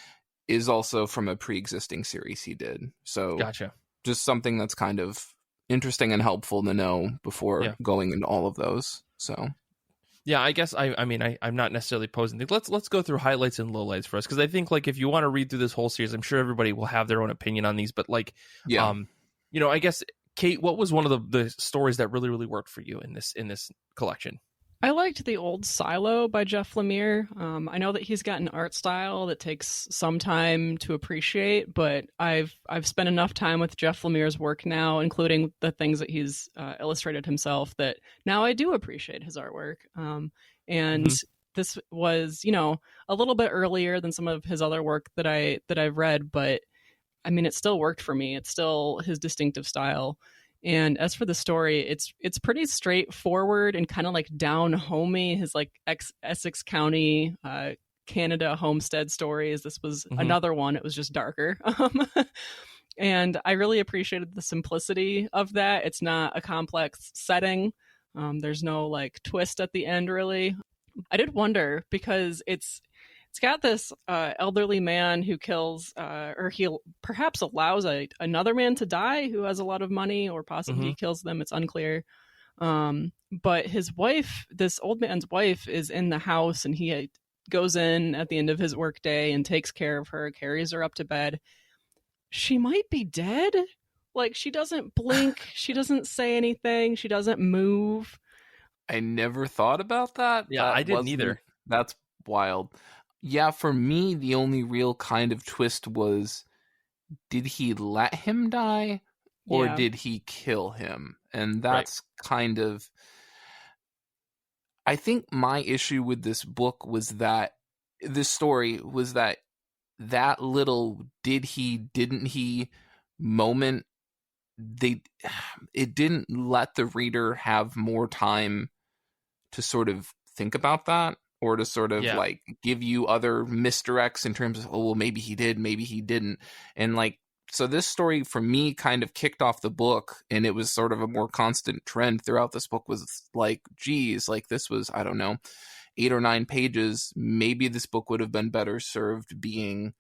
C: is also from a pre-existing series he did. So
A: gotcha. Just
C: something that's kind of interesting and helpful to know before going into all of those. So
A: yeah, I guess I'm not necessarily posing. Let's go through highlights and lowlights for us, because I think if you want to read through this whole series, I'm sure everybody will have their own opinion on these. But I guess, Kate, what was one of the stories that really, really worked for you in this collection?
B: I liked The Old Silo by Jeff Lemire. I know that he's got an art style that takes some time to appreciate, but I've spent enough time with Jeff Lemire's work now, including the things that he's illustrated himself, that now I do appreciate his artwork. And this was, a little bit earlier than some of his other work that I've read, but I mean, it still worked for me. It's still his distinctive style. And as for the story, it's pretty straightforward and kind of down homey. His Essex County, Canada homestead stories. This was another one. It was just darker. And I really appreciated the simplicity of that. It's not a complex setting. There's no twist at the end, really. I did wonder, because it's got this elderly man who kills, or he perhaps allows another man to die who has a lot of money, or possibly he kills them. It's unclear. But his wife, this old man's wife, is in the house, and he goes in at the end of his workday and takes care of her, carries her up to bed. She might be dead. She doesn't blink. She doesn't say anything. She doesn't move.
C: I never thought about that.
A: Yeah, I didn't either.
C: That's wild. Yeah, for me, the only real kind of twist was, did he let him die, or did he kill him? And that's kind of, I think my issue with this book was that, this story was that little did he, didn't he moment, it didn't let the reader have more time to sort of think about that, or to sort of give you other misdirects in terms of, oh, well, maybe he did, maybe he didn't. And so this story for me kind of kicked off the book, and it was sort of a more constant trend throughout this book, was geez, this was, I don't know, 8 or 9 pages. Maybe this book would have been better served being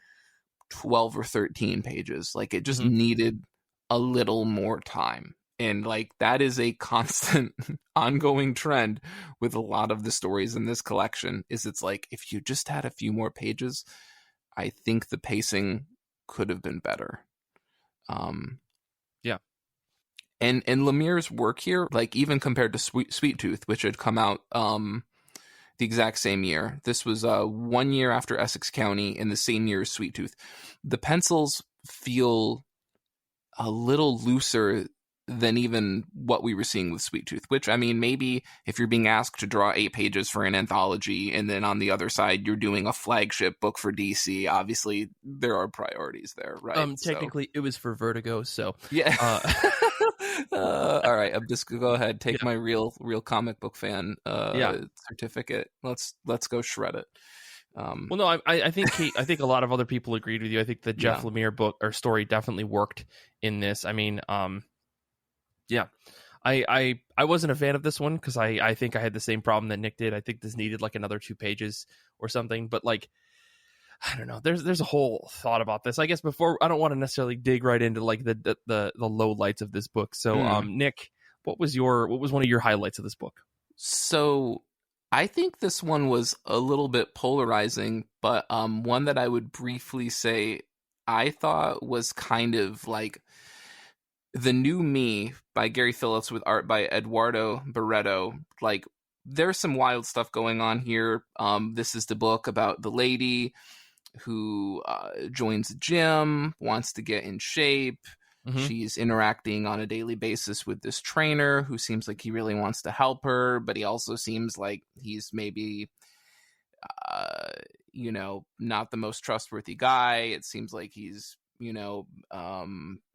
C: 12 or 13 pages. It just needed a little more time. And that is a constant ongoing trend with a lot of the stories in this collection, is it's if you just had a few more pages, I think the pacing could have been better.
A: Yeah.
C: And Lemire's work here, even compared to Sweet Tooth, which had come out the exact same year. This was 1 year after Essex County, in the same year as Sweet Tooth. The pencils feel a little looser than even what we were seeing with Sweet Tooth, which, I mean, maybe if you're being asked to draw 8 pages for an anthology, and then on the other side, you're doing a flagship book for DC, obviously there are priorities there, right?
A: Technically, it was for Vertigo, so...
C: Yeah. All right, I'm just go ahead, take my real comic book fan certificate. Let's go shred it.
A: Well, no, I think Kate, I think a lot of other people agreed with you. I think the Jeff Lemire book or story definitely worked in this. I mean, I wasn't a fan of this one because I think I had the same problem that Nick did. I think this needed like another 2 pages or something. But like, I don't know. There's a whole thought about this. I guess before, I don't want to necessarily dig right into like the low lights of this book. So, Nick, what was one of your highlights of this book?
C: So I think this one was a little bit polarizing, but one that I would briefly say I thought was kind of like The New Me by Gary Phillips with art by Eduardo Barreto. Like, there's some wild stuff going on here. This is the book about the lady who joins a gym, wants to get in shape. Mm-hmm. She's interacting on a daily basis with this trainer who seems like he really wants to help her, but he also seems like he's maybe, not the most trustworthy guy. It seems like he's,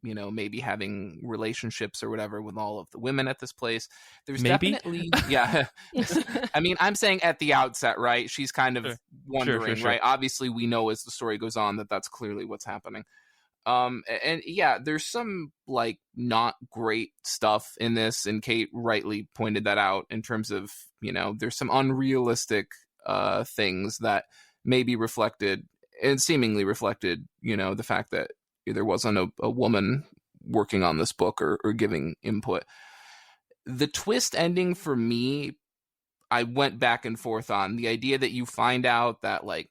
C: maybe having relationships or whatever with all of the women at this place. There's definitely, yeah. I mean, I'm saying at the outset, right? She's kind of wondering, right? Obviously, we know as the story goes on that that's clearly what's happening. And yeah, there's some like not great stuff in this, and Kate rightly pointed that out in terms of, there's some unrealistic things that may be reflected and seemingly reflected, the fact that there wasn't a woman working on this book or giving input. The twist ending for me, I went back and forth on the idea that you find out that like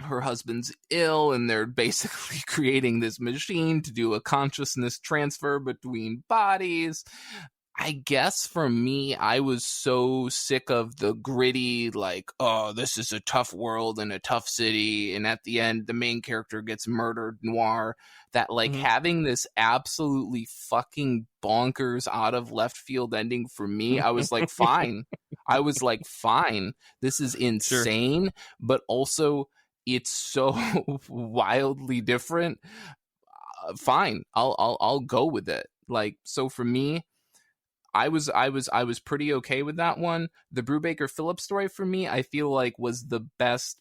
C: her husband's ill and they're basically creating this machine to do a consciousness transfer between bodies. I guess for me, I was so sick of the gritty, like, oh, this is a tough world and a tough city, and at the end, the main character gets murdered, Noir, that, like, having this absolutely fucking bonkers out of left field ending for me, I was like, fine. I was like, fine. This is insane, but also it's so wildly different. Fine. I'll go with it. Like, so for me, I was pretty okay with that one. The Brubaker Phillips story for me, I feel like was the best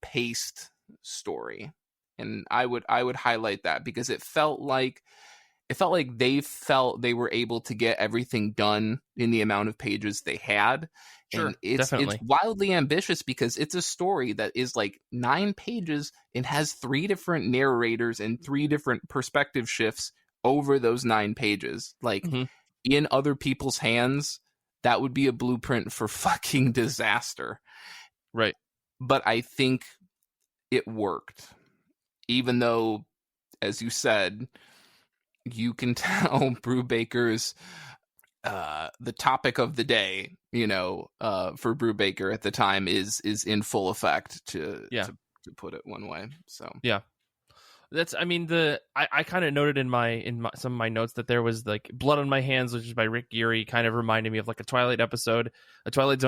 C: paced story. And I would highlight that because it felt like they felt they were able to get everything done in the amount of pages they had.
A: Sure,
C: and it's wildly ambitious because it's a story that is like 9 pages and has 3 different narrators and 3 different perspective shifts over those 9 pages. Like, in other people's hands, that would be a blueprint for fucking disaster.
A: Right.
C: But I think it worked. Even though, as you said, you can tell Brubaker's the topic of the day, for Brubaker at the time is in full effect to put it one way. So
A: yeah. That's, I mean, I kind of noted in some of my notes that there was like Blood on My Hands, which is by Rick Geary, kind of reminded me of like a Twilight Zone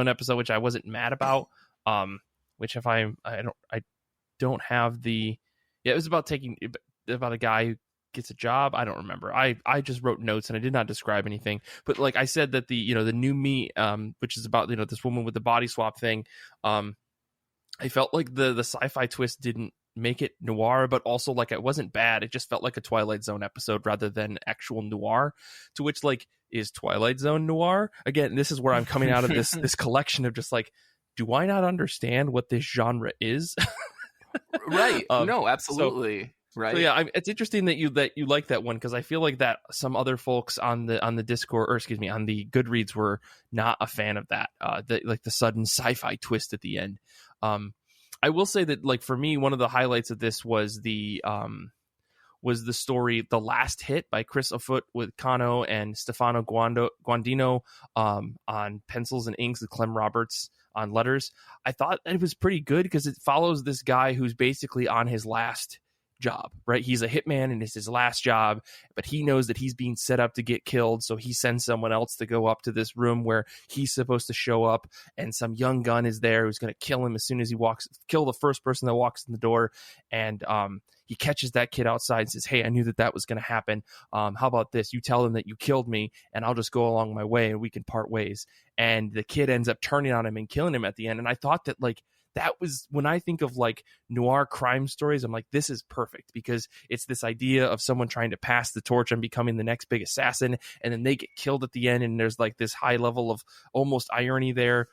A: episode, which I wasn't mad about. Which if I don't have the, it was about a guy who gets a job. I don't remember. I just wrote notes and I did not describe anything. But like I said that the New Me, which is about, this woman with the body swap thing. I felt like the sci-fi twist didn't make it noir, but also like it wasn't bad. It just felt like a Twilight Zone episode rather than actual noir, to which like, is Twilight Zone noir? Again, this is where I'm coming out of this collection of just like, do I not understand what this genre is?
C: Right. No, absolutely. Right.
A: So yeah, it's interesting that you like that one, because I feel like that some other folks on the Discord, or excuse me, on the Goodreads were not a fan of that. The sudden sci-fi twist at the end. I will say that, like, for me, one of the highlights of this was the story The Last Hit by Chris Afoot with Kano and Stefano Guandino on pencils and inks, with Clem Roberts on letters. I thought it was pretty good because it follows this guy who's basically on his last job, right? He's a hitman and it's his last job, but he knows that he's being set up to get killed. So he sends someone else to go up to this room where he's supposed to show up, and some young gun is there who's going to kill him as soon as he kill the first person that walks in the door. And he catches that kid outside and says, hey, I knew that was going to happen. How about this? You tell him that you killed me and I'll just go along my way and we can part ways. And the kid ends up turning on him and killing him at the end. And I thought that, like, that was, when I think of like noir crime stories, I'm like, this is perfect, because it's this idea of someone trying to pass the torch and becoming the next big assassin, and then they get killed at the end, and there's like this high level of almost irony there.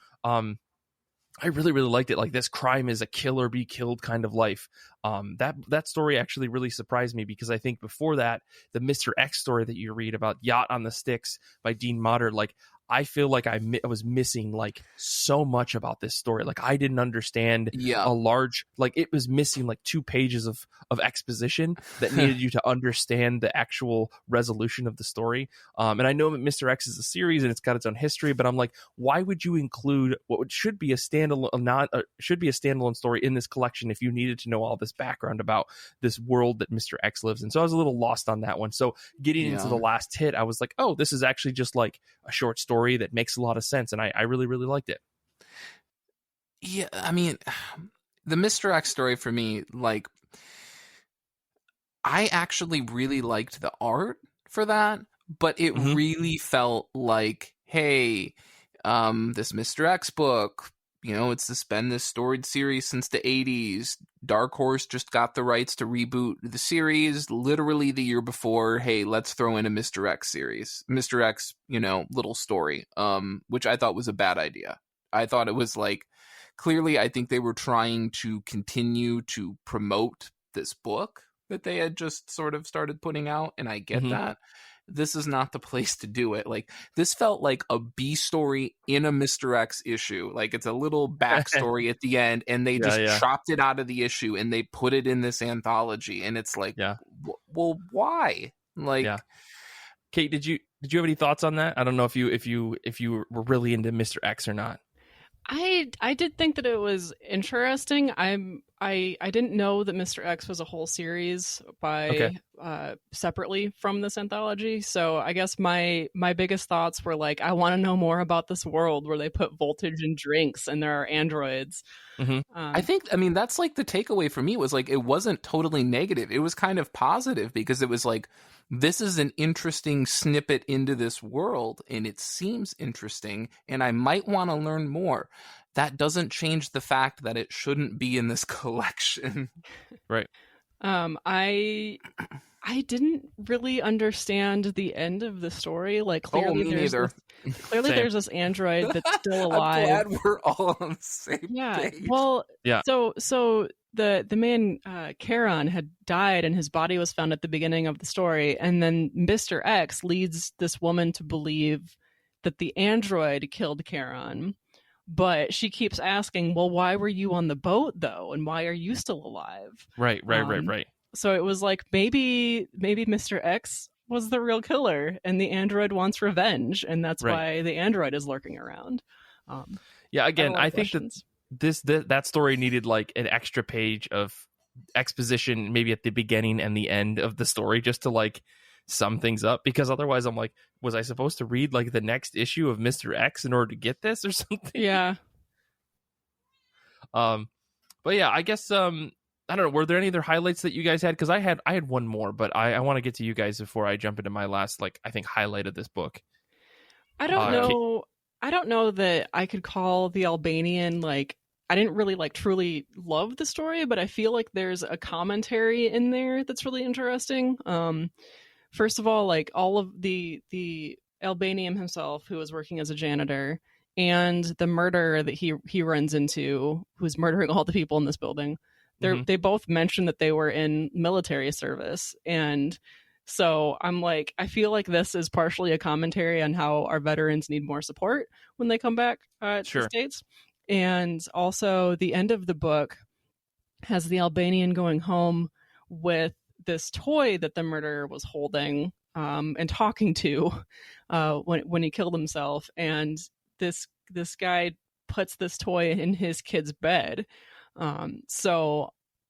A: I really, really liked it. Like, this crime is a kill or be killed kind of life. That story actually really surprised me, because I think before that, the Mr. X story that you read about, Yacht on the Sticks by Dean Motter, like, I feel like I was missing like so much about this story. Like, I didn't understand it was missing like 2 pages of exposition that needed you to understand the actual resolution of the story. And I know that Mr. X is a series and it's got its own history, but I'm like, why would you include what should be a standalone story in this collection if you needed to know all this background about this world that Mr. X lives in? So I was a little lost on that one. So getting into the last hit, I was like, oh, this is actually just like a short story that makes a lot of sense, and I really, really liked it.
C: Yeah, I mean, the Mr. X story for me, like, I actually really liked the art for that, but it really felt like, hey, this Mr. X book, you know, it's been this storied series since the 80s. Dark Horse just got the rights to reboot the series literally the year before. Hey, let's throw in a Mr. X series. Mr. X, you know, little story, which I thought was a bad idea. I thought it was like, clearly, I think they were trying to continue to promote this book that they had just sort of started putting out, and I get that. This is not the place to do it. Like, this felt like a B story in a Mr. X issue. Like, it's a little backstory at the end, and they just chopped it out of the issue and they put it in this anthology. And it's like, well, why? Like,
A: Kate, did you have any thoughts on that? I don't know if you were really into Mr. X or not.
B: I did think that it was interesting. I didn't know that Mr. X was a whole series separately from this anthology. So I guess my biggest thoughts were like, I want to know more about this world where they put voltage in drinks and there are androids.
C: I mean, that's like the takeaway for me was like, it wasn't totally negative. It was kind of positive, because it was like, this is an interesting snippet into this world and it seems interesting and I might want to learn more. That doesn't change the fact that it shouldn't be in this collection.
A: Right.
B: I didn't really understand the end of the story. Like, clearly there's this android that's still alive.
C: I'm glad we're all on the same page.
B: Well, so the man Charon had died and his body was found at the beginning of the story, and then Mr. X leads this woman to believe that the android killed Charon. But she keeps asking, well, why were you on the boat, though? And why are you still alive?
A: Right.
B: So it was like, maybe Mr. X was the real killer and the android wants revenge. And that's why the android is lurking around.
A: Again, I think that story needed like an extra page of exposition, maybe at the beginning and the end of the story, just to like sum things up, because otherwise I'm like, was I supposed to read like the next issue of Mr. X in order to get this or something?
B: Yeah.
A: But yeah, I guess I don't know, were there any other highlights that you guys had? Because I had one more, but I want to get to you guys before I jump into my last, like, I think, highlight of this book.
B: I don't know that I could call the Albanian, like, I didn't really like truly love the story, but I feel like there's a commentary in there that's really interesting. First of all, like, all of the Albanian himself, who was working as a janitor, and the murderer that he runs into, who's murdering all the people in this building, they both mentioned that they were in military service. And so I'm like, I feel like this is partially a commentary on how our veterans need more support when they come back to the States. And also the end of the book has the Albanian going home with this toy that the murderer was holding and talking to when he killed himself. And this guy puts this toy in his kid's bed. So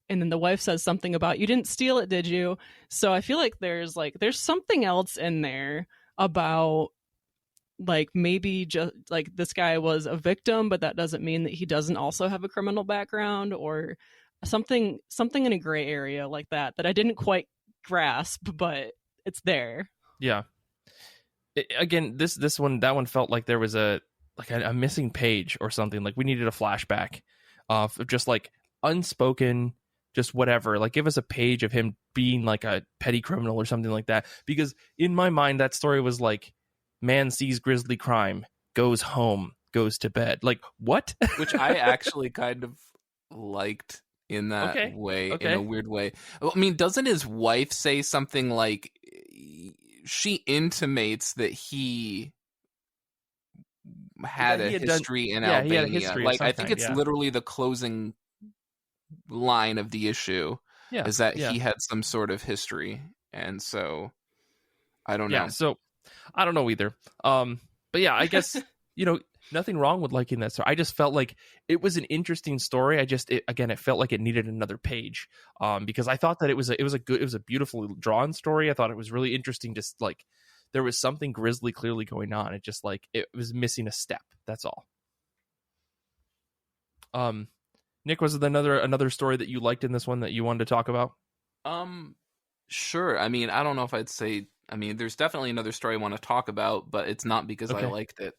B: and then the wife says something about, you didn't steal it, did you? So I feel like there's something else in there about like maybe just like this guy was a victim, but that doesn't mean that he doesn't also have a criminal background, or something in a gray area like that I didn't quite grasp, but it's there.
A: Yeah. Again, that one felt like there was a missing page or something. Like we needed a flashback of just like unspoken, just whatever. Like give us a page of him being like a petty criminal or something like that. Because in my mind, that story was like, man sees grisly crime, goes home, goes to bed. Like what? Which
C: I actually kind of liked in that way, in a weird way. I mean, doesn't his wife say something like, she intimates that he had a history in Albania. He had a history like I think it's literally the closing line of the issue is that he had some sort of history, and so I don't know.
A: So I don't know either. But yeah, I guess nothing wrong with liking that story. I just felt like it was an interesting story. It felt like it needed another page. Because I thought that it was a beautifully drawn story. I thought it was really interesting. Just like there was something grisly clearly going on. It just like it was missing a step. That's all. Nick, was there another story that you liked in this one that you wanted to talk about?
C: Sure. I mean, I don't know if I'd say. I mean, there's definitely another story I want to talk about, but it's not because I liked it.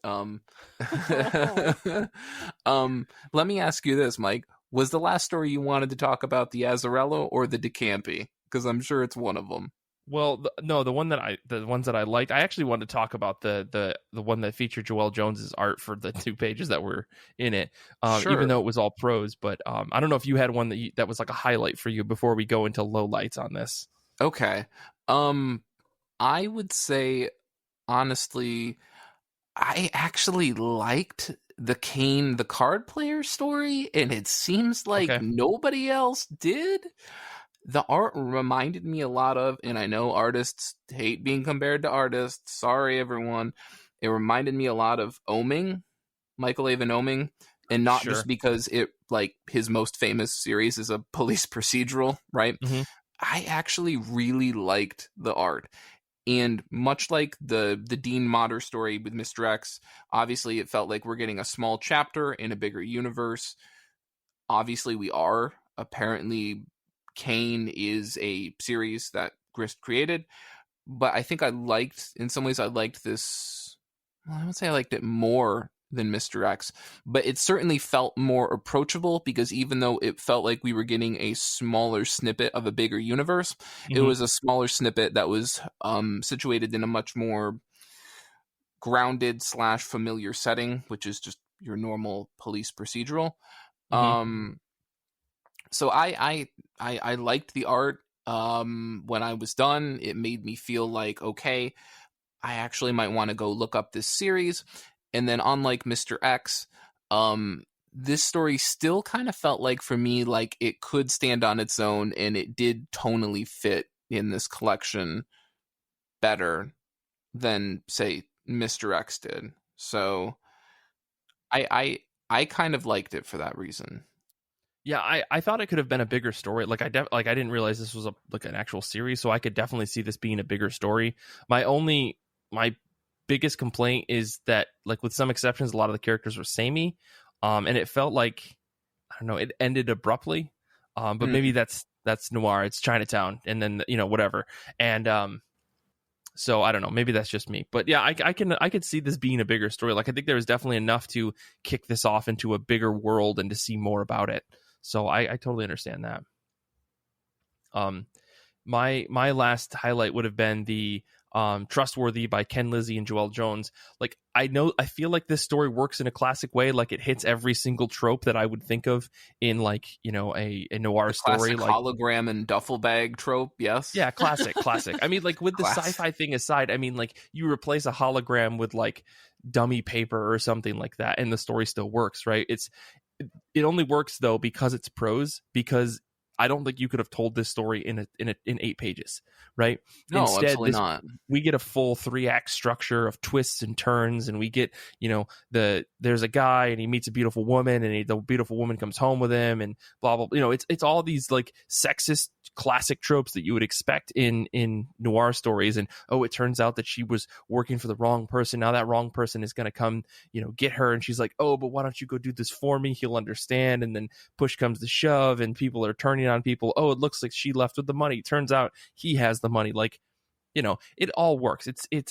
C: Let me ask you this, Mike. Was the last story you wanted to talk about the Azzarello or the DeCampi? Because I'm sure it's one of them.
A: Well, no, the ones that I liked, I actually wanted to talk about the one that featured Joelle Jones's art for the 2 pages that were in it, sure. Even though it was all prose. But I don't know if you had one that was like a highlight for you before we go into lowlights on this.
C: Okay. I would say, honestly, I actually liked the Kane the card player story, and it seems like nobody else did. The art reminded me a lot of, and I know artists hate being compared to artists. Sorry, everyone. It reminded me a lot of Oeming, Michael Avon Oeming, and not just because it like his most famous series is a police procedural, right? Mm-hmm. I actually really liked the art. And much like the Dean Motter story with Mr. X, obviously it felt like we're getting a small chapter in a bigger universe. Obviously we are. Apparently Kane is a series that Grist created. But I think in some ways I liked this. Well, I would say I liked it more than Mr. X, but it certainly felt more approachable because even though it felt like we were getting a smaller snippet of a bigger universe, it was a smaller snippet that was situated in a much more grounded / familiar setting, which is just your normal police procedural. So I liked the art. When I was done, it made me feel like, okay, I actually might want to go look up this series. And then unlike Mr. X, this story still kind of felt like for me, like it could stand on its own, and it did tonally fit in this collection better than, say, Mr. X did. So I kind of liked it for that reason.
A: Yeah, I thought it could have been a bigger story. Like I didn't realize this was an actual series, so I could definitely see this being a bigger story. My biggest complaint is that, like with some exceptions, a lot of the characters were samey, and it felt like, I don't know, it ended abruptly. But maybe that's Noir. It's Chinatown, and then whatever. And so I don't know. Maybe that's just me. But yeah, I could see this being a bigger story. Like I think there was definitely enough to kick this off into a bigger world and to see more about it. So I totally understand that. My last highlight would have been the Trustworthy by Ken Lizzie and Joelle Jones. Like I feel like this story works in a classic way. Like it hits every single trope that I would think of in like a noir story, like
C: hologram and duffel bag trope. Yes,
A: yeah, classic. I mean, like with the sci-fi thing aside, I mean, like you replace a hologram with like dummy paper or something like that, and the story still works, right? It only works though because it's prose, because I don't think you could have told this story in 8 pages, right?
C: No,
A: Instead,
C: absolutely not.
A: We get a full 3-act structure of twists and turns, and we get, there's a guy and he meets a beautiful woman, and the beautiful woman comes home with him, and blah blah. It's all these like sexist classic tropes that you would expect in noir stories. And it turns out that she was working for the wrong person. Now that wrong person is going to come, get her, and she's like, oh, but why don't you go do this for me? He'll understand. And then push comes to shove, and people are turning on people. Oh, it looks like she left with the money. Turns out he has the money. Like, it all works.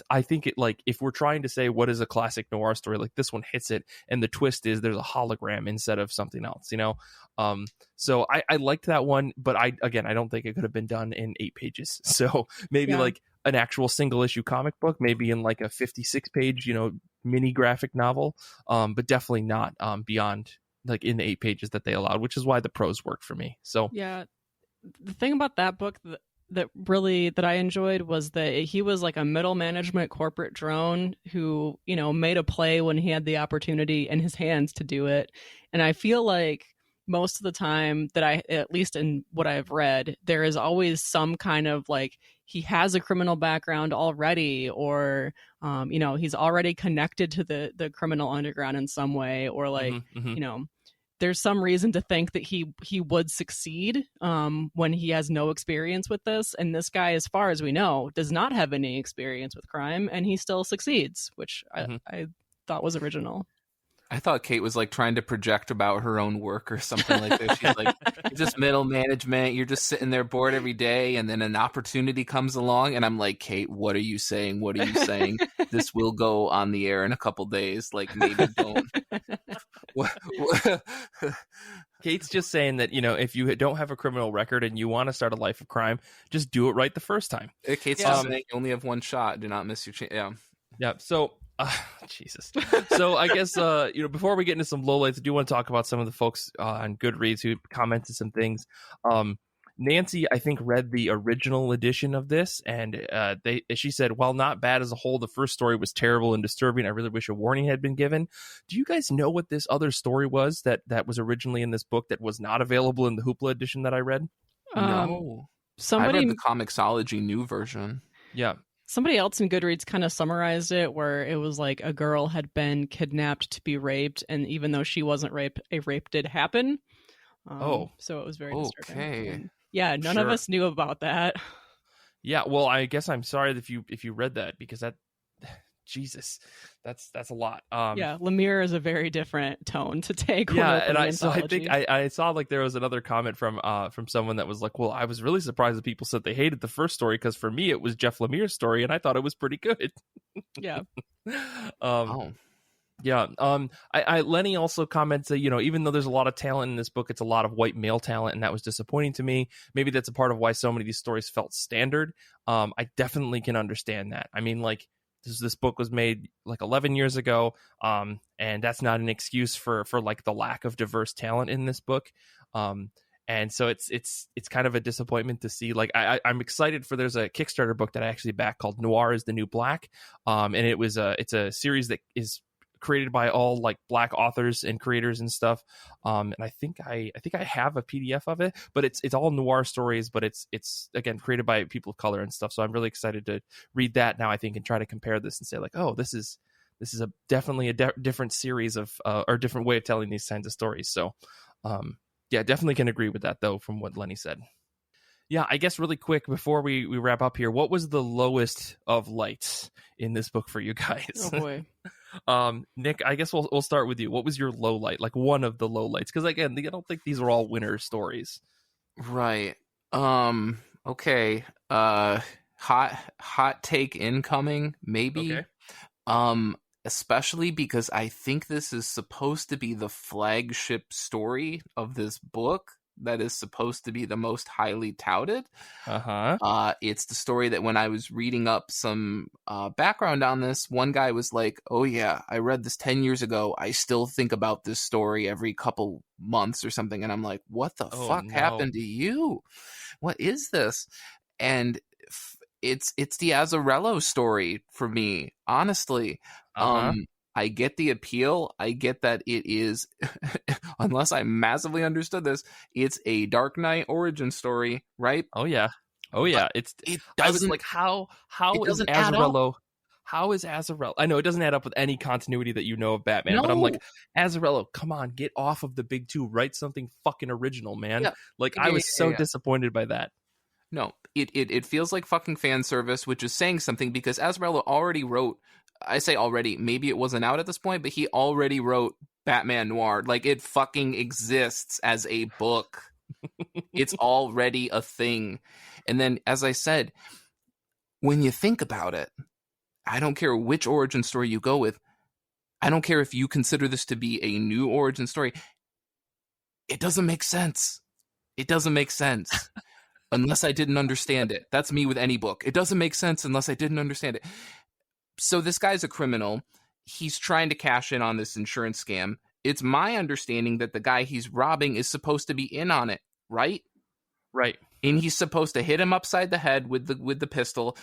A: I think it, like, if we're trying to say what is a classic noir story, like this one hits it, and the twist is there's a hologram instead of something else, so I liked that one, but I don't think it could have been done in 8 pages. So maybe like an actual single issue comic book, maybe in like a 56 page, mini graphic novel, but definitely not beyond like in the 8 pages that they allowed, which is why the prose worked for me. So
B: yeah, the thing about that book that I enjoyed was that he was like a middle management corporate drone who, made a play when he had the opportunity in his hands to do it. And I feel like most of the time that at least in what I've read, there is always some kind of like, he has a criminal background already, or, he's already connected to the criminal underground in some way, or like, there's some reason to think that he would succeed when he has no experience with this. And this guy, as far as we know, does not have any experience with crime, and he still succeeds, which I thought was original.
C: I thought Kait was like trying to project about her own work or something like that. She's like, you're just middle management. You're just sitting there bored every day. And then an opportunity comes along. And I'm like, Kait, what are you saying? What are you saying? This will go on the air in a couple days. Like, maybe don't.
A: Kate's just saying that, if you don't have a criminal record and you want to start a life of crime, just do it right the first time.
C: Kate's just saying you only have one shot. Do not miss your chance. Yeah.
A: Yeah. So, Jesus. So I guess, before we get into some lowlights, I do want to talk about some of the folks on Goodreads who commented some things. Nancy, I think, read the original edition of this, and she said, while not bad as a whole, the first story was terrible and disturbing. I really wish a warning had been given. Do you guys know what this other story was that was originally in this book that was not available in the Hoopla edition that I read?
C: No. I read the Comixology new version.
A: Yeah.
B: Somebody else in Goodreads kind of summarized it, where it was like a girl had been kidnapped to be raped, and even though she wasn't raped, a rape did happen. So it was very disturbing.
C: Okay.
B: And none of us knew about that.
A: Yeah, well, I guess I'm sorry if you read that, because that, Jesus, that's a lot.
B: Lemire is a very different tone to take.
A: Yeah, and I think I saw like there was another comment from someone that was like, well, I was really surprised that people said they hated the first story, because for me it was Jeff Lemire's story and I thought it was pretty good.
B: Yeah.
A: Yeah. Lenny also comments that, even though there's a lot of talent in this book, it's a lot of white male talent, and that was disappointing to me. Maybe that's a part of why so many of these stories felt standard. I definitely can understand that. I mean, like, this book was made like 11 years ago, and that's not an excuse for like the lack of diverse talent in this book. And so it's kind of a disappointment to see. Like, I'm excited for, there's a Kickstarter book that I actually backed called Noir is the New Black, and it's a series that is created by all like Black authors and creators and stuff, and I think I have a PDF of it, but it's all noir stories, but it's again created by people of color and stuff. So I'm really excited to read that now, I think, and try to compare this and say like, oh, this is definitely a different series of or different way of telling these kinds of stories. So definitely can agree with that, though, from what Lenny said. Yeah, I guess really quick before we wrap up here, what was the lowest of lights in this book for you guys?
B: Oh boy.
A: Nick, I guess we'll start with you. What was your low light? Like one of the low lights? Because again, I don't think these are all winner stories.
C: Right. Okay. Hot take incoming, maybe. Okay. Especially because I think this is supposed to be the flagship story of this book that is supposed to be the most highly touted. It's the story that when I was reading up some background on this, one guy was like, oh yeah, I read this 10 years ago. I still think about this story every couple months or something. And I'm like, what the fuck happened to you? What is this? And it's the Azzarello story for me, honestly. I get the appeal. I get that it is, unless I massively understood this, it's a Dark Knight origin story, right?
A: Oh yeah.
C: But
A: It's.
C: it
A: I was
C: doesn't.
A: like, how
C: It
A: is
C: doesn't add up.
A: Azzarello? How is Azzarello? I know it doesn't add up with any continuity that you know of Batman, but I'm
C: No.
A: like, Azzarello, come on, get off of the big two, write something fucking original, man.
C: Yeah.
A: Like I was so disappointed by that.
C: No, it feels like fucking fan service, which is saying something because Azzarello already wrote. I say already, maybe it wasn't out at this point, but he already wrote Batman Noir. Like, it fucking exists as a book. It's already a thing. And then, as I said, when you think about it, I don't care which origin story you go with. I don't care if you consider this to be a new origin story. It doesn't make sense. It doesn't make sense unless I didn't understand it. That's me with any book. It doesn't make sense unless I didn't understand it. So this guy's a criminal. He's trying to cash in on this insurance scam. It's my understanding that the guy he's robbing is supposed to be in on it, right?
A: Right.
C: And he's supposed to hit him upside the head with the pistol.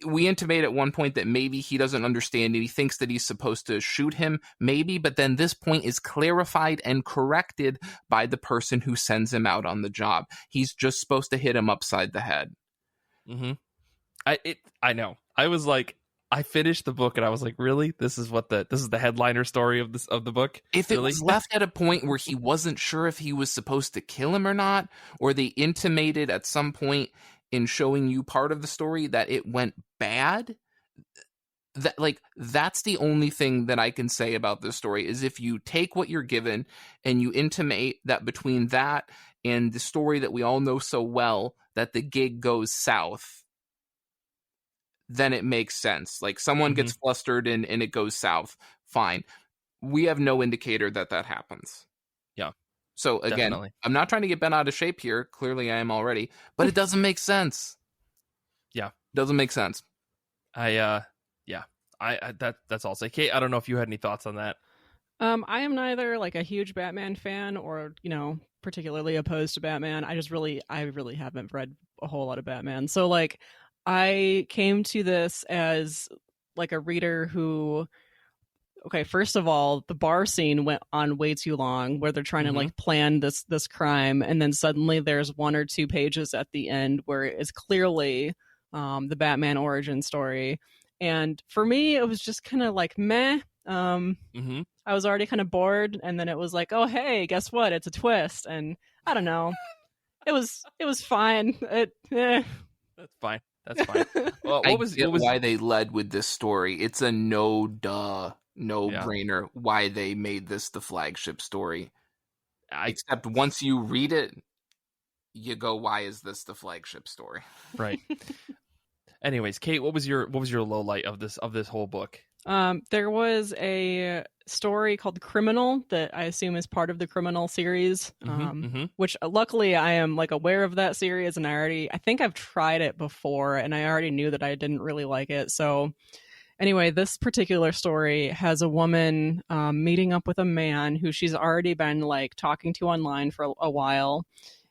C: We intimate at one point that maybe he doesn't understand and he thinks that he's supposed to shoot him, maybe, but then this point is clarified and corrected by the person who sends him out on the job. He's just supposed to hit him upside the head.
A: Mm-hmm. I know. I was like, I finished the book and I was like, really? This is the headliner story of the book?
C: If
A: really?
C: It was left at a point where he wasn't sure if he was supposed to kill him or not, or they intimated at some point in showing you part of the story that it went bad, that's the only thing that I can say about this story is if you take what you're given and you intimate that between that and the story that we all know so well, that the gig goes south, then it makes sense. Like, someone gets flustered and it goes south. Fine. We have no indicator that happens.
A: Yeah.
C: So again,
A: definitely.
C: I'm not trying to get bent out of shape here. Clearly I am already, but it doesn't make sense.
A: Yeah.
C: Doesn't make sense.
A: That's all I'll say. Kate, I don't know if you had any thoughts on that.
B: I am neither like a huge Batman fan or, particularly opposed to Batman. I really haven't read a whole lot of Batman. So like, I came to this as like a reader who, okay, first of all, the bar scene went on way too long where they're trying to like plan this crime. And then suddenly there's 1 or 2 pages at the end where it's clearly the Batman origin story. And for me, it was just kind of like meh. I was already kind of bored. And then it was like, oh, hey, guess what? It's a twist. And I don't know. It was fine.
A: That's fine. That's fine. Well, what was
C: why they led with this story? It's a no-brainer why they made this the flagship story. Except once you read it, you go, "Why is this the flagship story?"
A: Right. Anyways, Kate, what was your low light of this whole book?
B: There was a story called Criminal that I assume is part of the Criminal series, which luckily I am like aware of that series, and I think I've tried it before, and I already knew that I didn't really like it. So anyway, this particular story has a woman meeting up with a man who she's already been like talking to online for a while.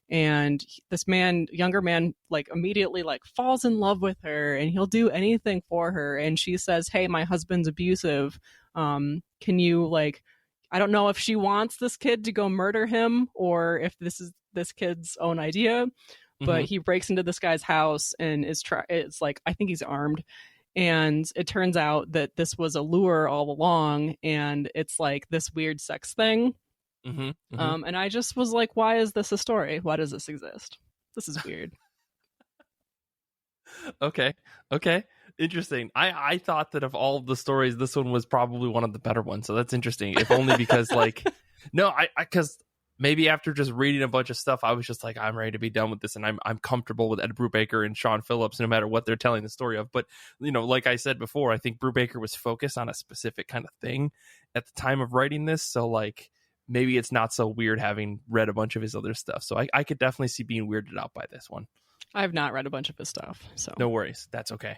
B: And this younger man, like immediately like falls in love with her and he'll do anything for her. And she says, hey, my husband's abusive. Can you like, I don't know if she wants this kid to go murder him or if this is this kid's own idea, but he breaks into this guy's house and it's like, I think he's armed. And it turns out that this was a lure all along. And it's like this weird sex thing. And I just was like, why is this a story? Why does this exist? This is weird.
A: Okay. Interesting. I thought that of all of the stories, this one was probably one of the better ones. So that's interesting. If only because like, no, because maybe after just reading a bunch of stuff, I was just like, I'm ready to be done with this. And I'm comfortable with Ed Brubaker and Sean Phillips, no matter what they're telling the story of. But, like I said before, I think Brubaker was focused on a specific kind of thing at the time of writing this. So like, maybe it's not so weird having read a bunch of his other stuff. So I could definitely see being weirded out by this one.
B: I have not read a bunch of his stuff, so
A: no worries. That's okay.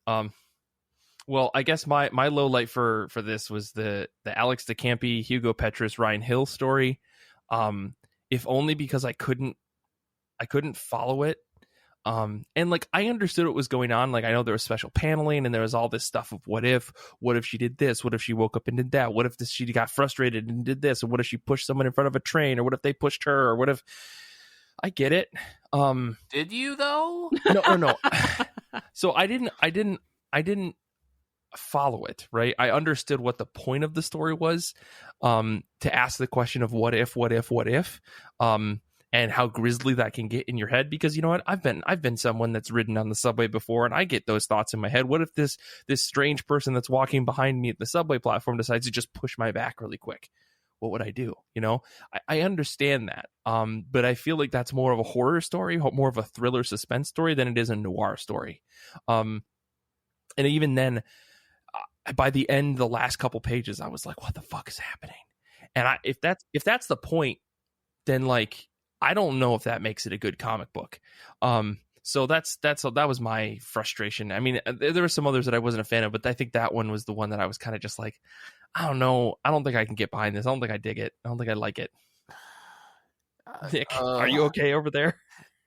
A: Well, I guess my low light for this was the Alex DeCampi, Hugo Petrus, Ryan Hill story. If only because I couldn't follow it. And like I understood what was going on. Like I know there was special paneling and there was all this stuff of what if she did this, what if she woke up and did that, what if she got frustrated and did this, or what if she pushed someone in front of a train, or what if they pushed her, or what if I get it.
C: Did you though?
A: No. So I didn't follow it, right? I understood what the point of the story was, to ask the question of what if, and how grisly that can get in your head. Because you know what, I've been someone that's ridden on the subway before, and I get those thoughts in my head. What if this strange person that's walking behind me at the subway platform decides to just push my back really quick? What would I do? You know, I understand that. But I feel like that's more of a horror story, more of a thriller suspense story than it is a noir story. And even then, by the end, the last couple pages, I was like, what the fuck is happening? And if that's the point, then like, I don't know if that makes it a good comic book. So that was my frustration. I mean, there were some others that I wasn't a fan of, but I think that one was the one that I was kind of just like, I don't know. I don't think I can get behind this. I don't think I dig it. I don't think I like it. Nick, are you okay over there?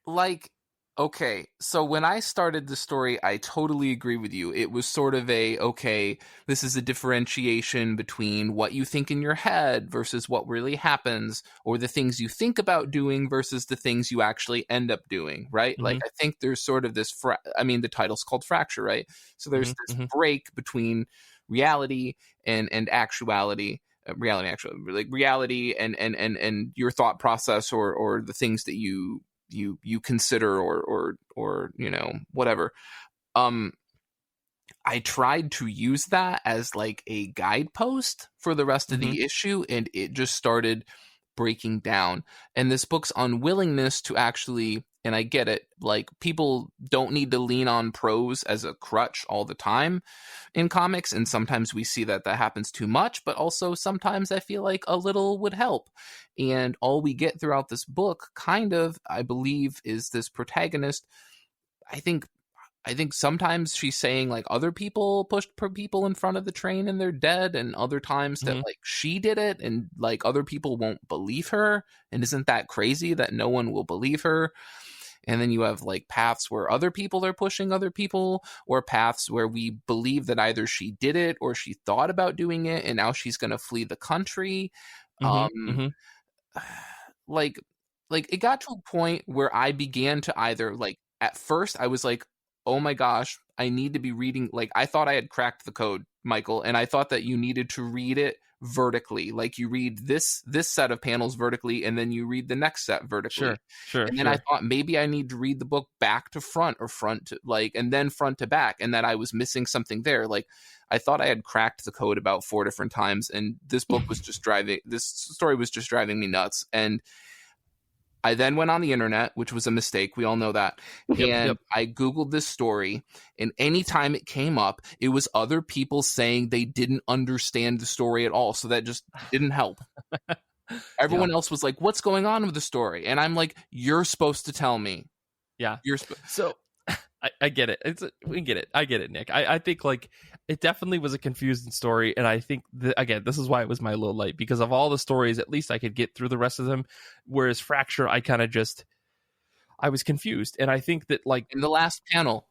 C: Like, okay, so when I started the story, I totally agree with you. It was sort of this is a differentiation between what you think in your head versus what really happens, or the things you think about doing versus the things you actually end up doing, right? Mm-hmm. Like, I think there's sort of this, the title's called Fracture, right? So there's this break between reality and actuality. Reality and your thought process, or the things that you consider, or you know, whatever. I tried to use that as like a guidepost for the rest of the issue, and it just started breaking down. And this book's unwillingness to actually, and I get it, like, people don't need to lean on prose as a crutch all the time in comics, and sometimes we see that happens too much, but also sometimes I feel like a little would help. And all we get throughout this book, kind of, I believe, is this protagonist. I think sometimes she's saying like other people pushed people in front of the train and they're dead, and other times that like she did it and like other people won't believe her. And isn't that crazy that no one will believe her? And then you have like paths where other people are pushing other people, or paths where we believe that either she did it or she thought about doing it and now she's going to flee the country. Like it got to a point where I began to either, like, at first I was like, oh my gosh, I need to be reading. Like, I thought I had cracked the code, Michael, and I thought that you needed to read it vertically. Like, you read this set of panels vertically, and then you read the next set vertically. Sure. And then I thought maybe I need to read the book back to front, or front to, like, and then front to back, and that I was missing something there. Like, I thought I had cracked the code about 4 different times, and this book was just this story was just driving me nuts. And I then went on the internet, which was a mistake. We all know that. And I Googled this story, and anytime it came up, it was other people saying they didn't understand the story at all. So that just didn't help. Everyone else was like, what's going on with the story? And I'm like, you're supposed to tell me.
A: Yeah. So I get it. We get it. I get it, Nick. I think like it definitely was a confusing story. And I think again, this is why it was my low light, because of all the stories, at least I could get through the rest of them. Whereas Fracture, I kind of I was confused. And I think that, like,
C: in the last panel,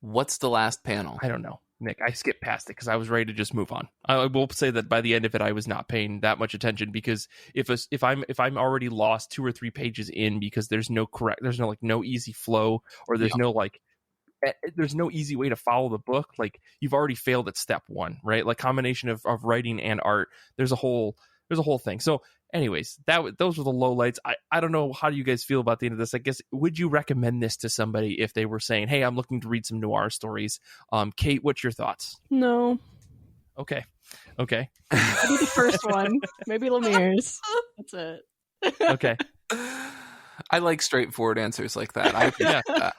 C: what's the last panel?
A: I don't know, Nick. I skipped past it because I was ready to just move on. I will say that by the end of it, I was not paying that much attention, because if I'm already lost 2 or 3 pages in, because there's no easy flow, or there's there's no easy way to follow the book. Like, you've already failed at step 1, right? Like, combination of writing and art. There's a whole thing. So anyways, those were the low lights. I don't know, how do you guys feel about the end of this? I guess, would you recommend this to somebody if they were saying, hey, I'm looking to read some noir stories? Kate, what's your thoughts?
B: No.
A: Okay.
B: Maybe the first one. Maybe Lemire's. That's it.
A: Okay.
C: I like straightforward answers like that.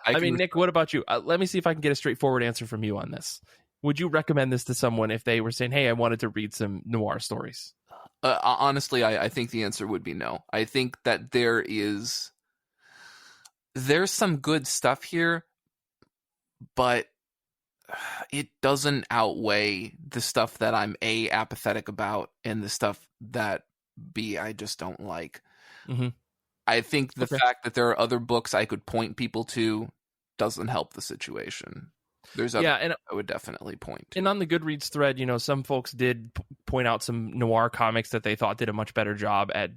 C: I mean,
A: Nick, what about you? Let me see if I can get a straightforward answer from you on this. Would you recommend this to someone if they were saying, hey, I wanted to read some noir stories?
C: Honestly, I think the answer would be no. I think that there's some good stuff here, but it doesn't outweigh the stuff that I'm apathetic about, and the stuff that I just don't like. I think the fact that there are other books I could point people to doesn't help the situation. There's other and I would definitely point to.
A: And on the Goodreads thread, you know, some folks did point out some noir comics that they thought did a much better job at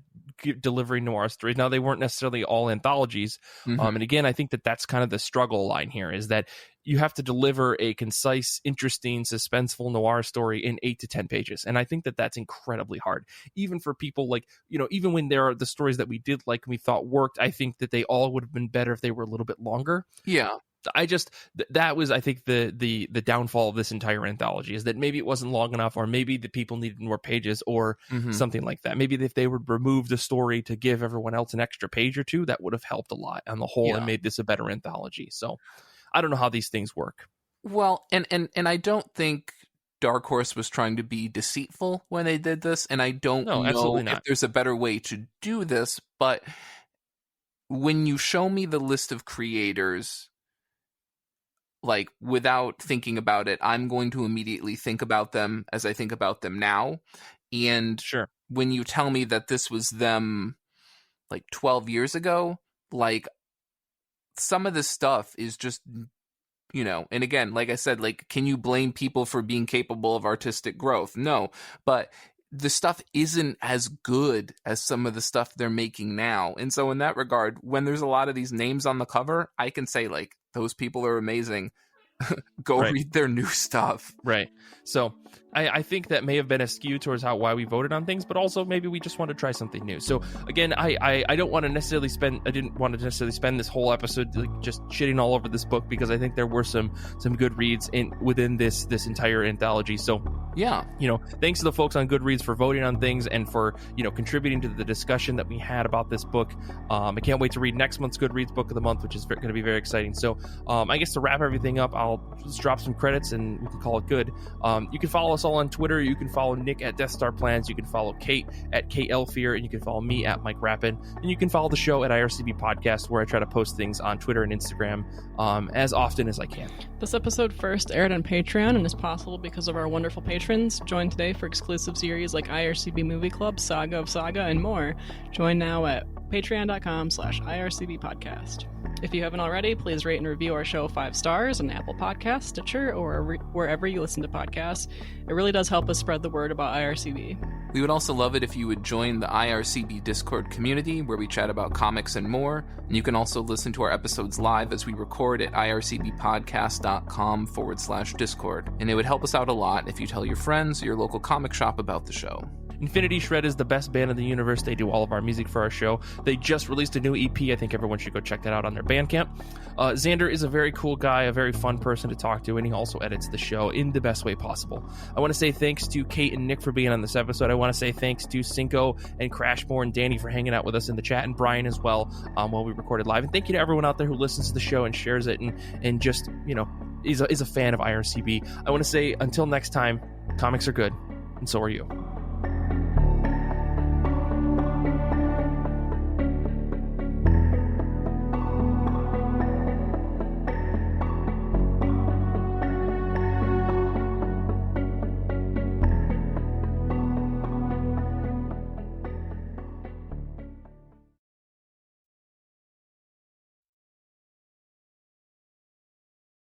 A: delivering noir stories. Now, they weren't necessarily all anthologies. And again, I think that that's kind of the struggle line here, is that you have to deliver a concise, interesting, suspenseful noir story in 8 to 10 pages. And I think that that's incredibly hard, even for people like, you know, even when there are the stories that we did like and we thought worked, I think that they all would have been better if they were a little bit longer.
C: Yeah.
A: I just, that was, I think, the downfall of this entire anthology, is that maybe it wasn't long enough, or maybe the people needed more pages, or something like that. Maybe if they would remove the story to give everyone else an extra page or two, that would have helped a lot on the whole and made this a better anthology. So I don't know how these things work.
C: Well, and I don't think Dark Horse was trying to be deceitful when they did this, and I don't know if there's a better way to do this, but when you show me the list of creators, like, without thinking about it, I'm going to immediately think about them as I think about them now. And when you tell me that this was them like 12 years ago, like, some of this stuff is just, you know, and again, like I said, like, can you blame people for being capable of artistic growth? No, but the stuff isn't as good as some of the stuff they're making now. And so in that regard, when there's a lot of these names on the cover, I can say, like, those people are amazing. Go read their new stuff.
A: Right. So I think that may have been a skew towards why we voted on things, but also maybe we just want to try something new. So again, I don't want to necessarily didn't want to necessarily spend this whole episode like just shitting all over this book, because I think there were some good reads within this entire anthology. So yeah, you know, thanks to the folks on Goodreads for voting on things and for, you know, contributing to the discussion that we had about this book. I can't wait to read next month's Goodreads Book of the Month, which is going to be very exciting. So I guess to wrap everything up, I'll just drop some credits and we can call it good. You can follow us all on Twitter. You can follow Nick at Death Star Plans. You can follow Kait at KLFear, and you can follow me at Mike Rappin. And you can follow the show at IRCB Podcast, where I try to post things on Twitter and Instagram as often as I can.
B: This episode first aired on Patreon and is possible because of our wonderful patrons. Join today for exclusive series like IRCB Movie Club, Saga of Saga, and more. Join now at patreon.com/IRCB Podcast. If you haven't already, please rate and review our show 5 stars on Apple Podcasts, Stitcher, or wherever you listen to podcasts. It really does help us spread the word about IRCB.
C: We would also love it if you would join the IRCB Discord community, where we chat about comics and more. And you can also listen to our episodes live as we record at ircbpodcast.com/Discord. And it would help us out a lot if you tell your friends or your local comic shop about the show.
A: Infinity Shred is the best band in the universe. They do all of our music for our show. They just released a new EP. I think everyone should go check that out on their Bandcamp. Xander is a very cool guy, a very fun person to talk to, and he also edits the show in the best way possible. I want to say thanks to Kait and Nick for being on this episode. I want to say thanks to Cinco and Crashmore and Danny for hanging out with us in the chat, and Brian as well while we recorded live. And thank you to everyone out there who listens to the show and shares it and just, you know, is a fan of IRCB. I want to say until next time, comics are good, and so are you.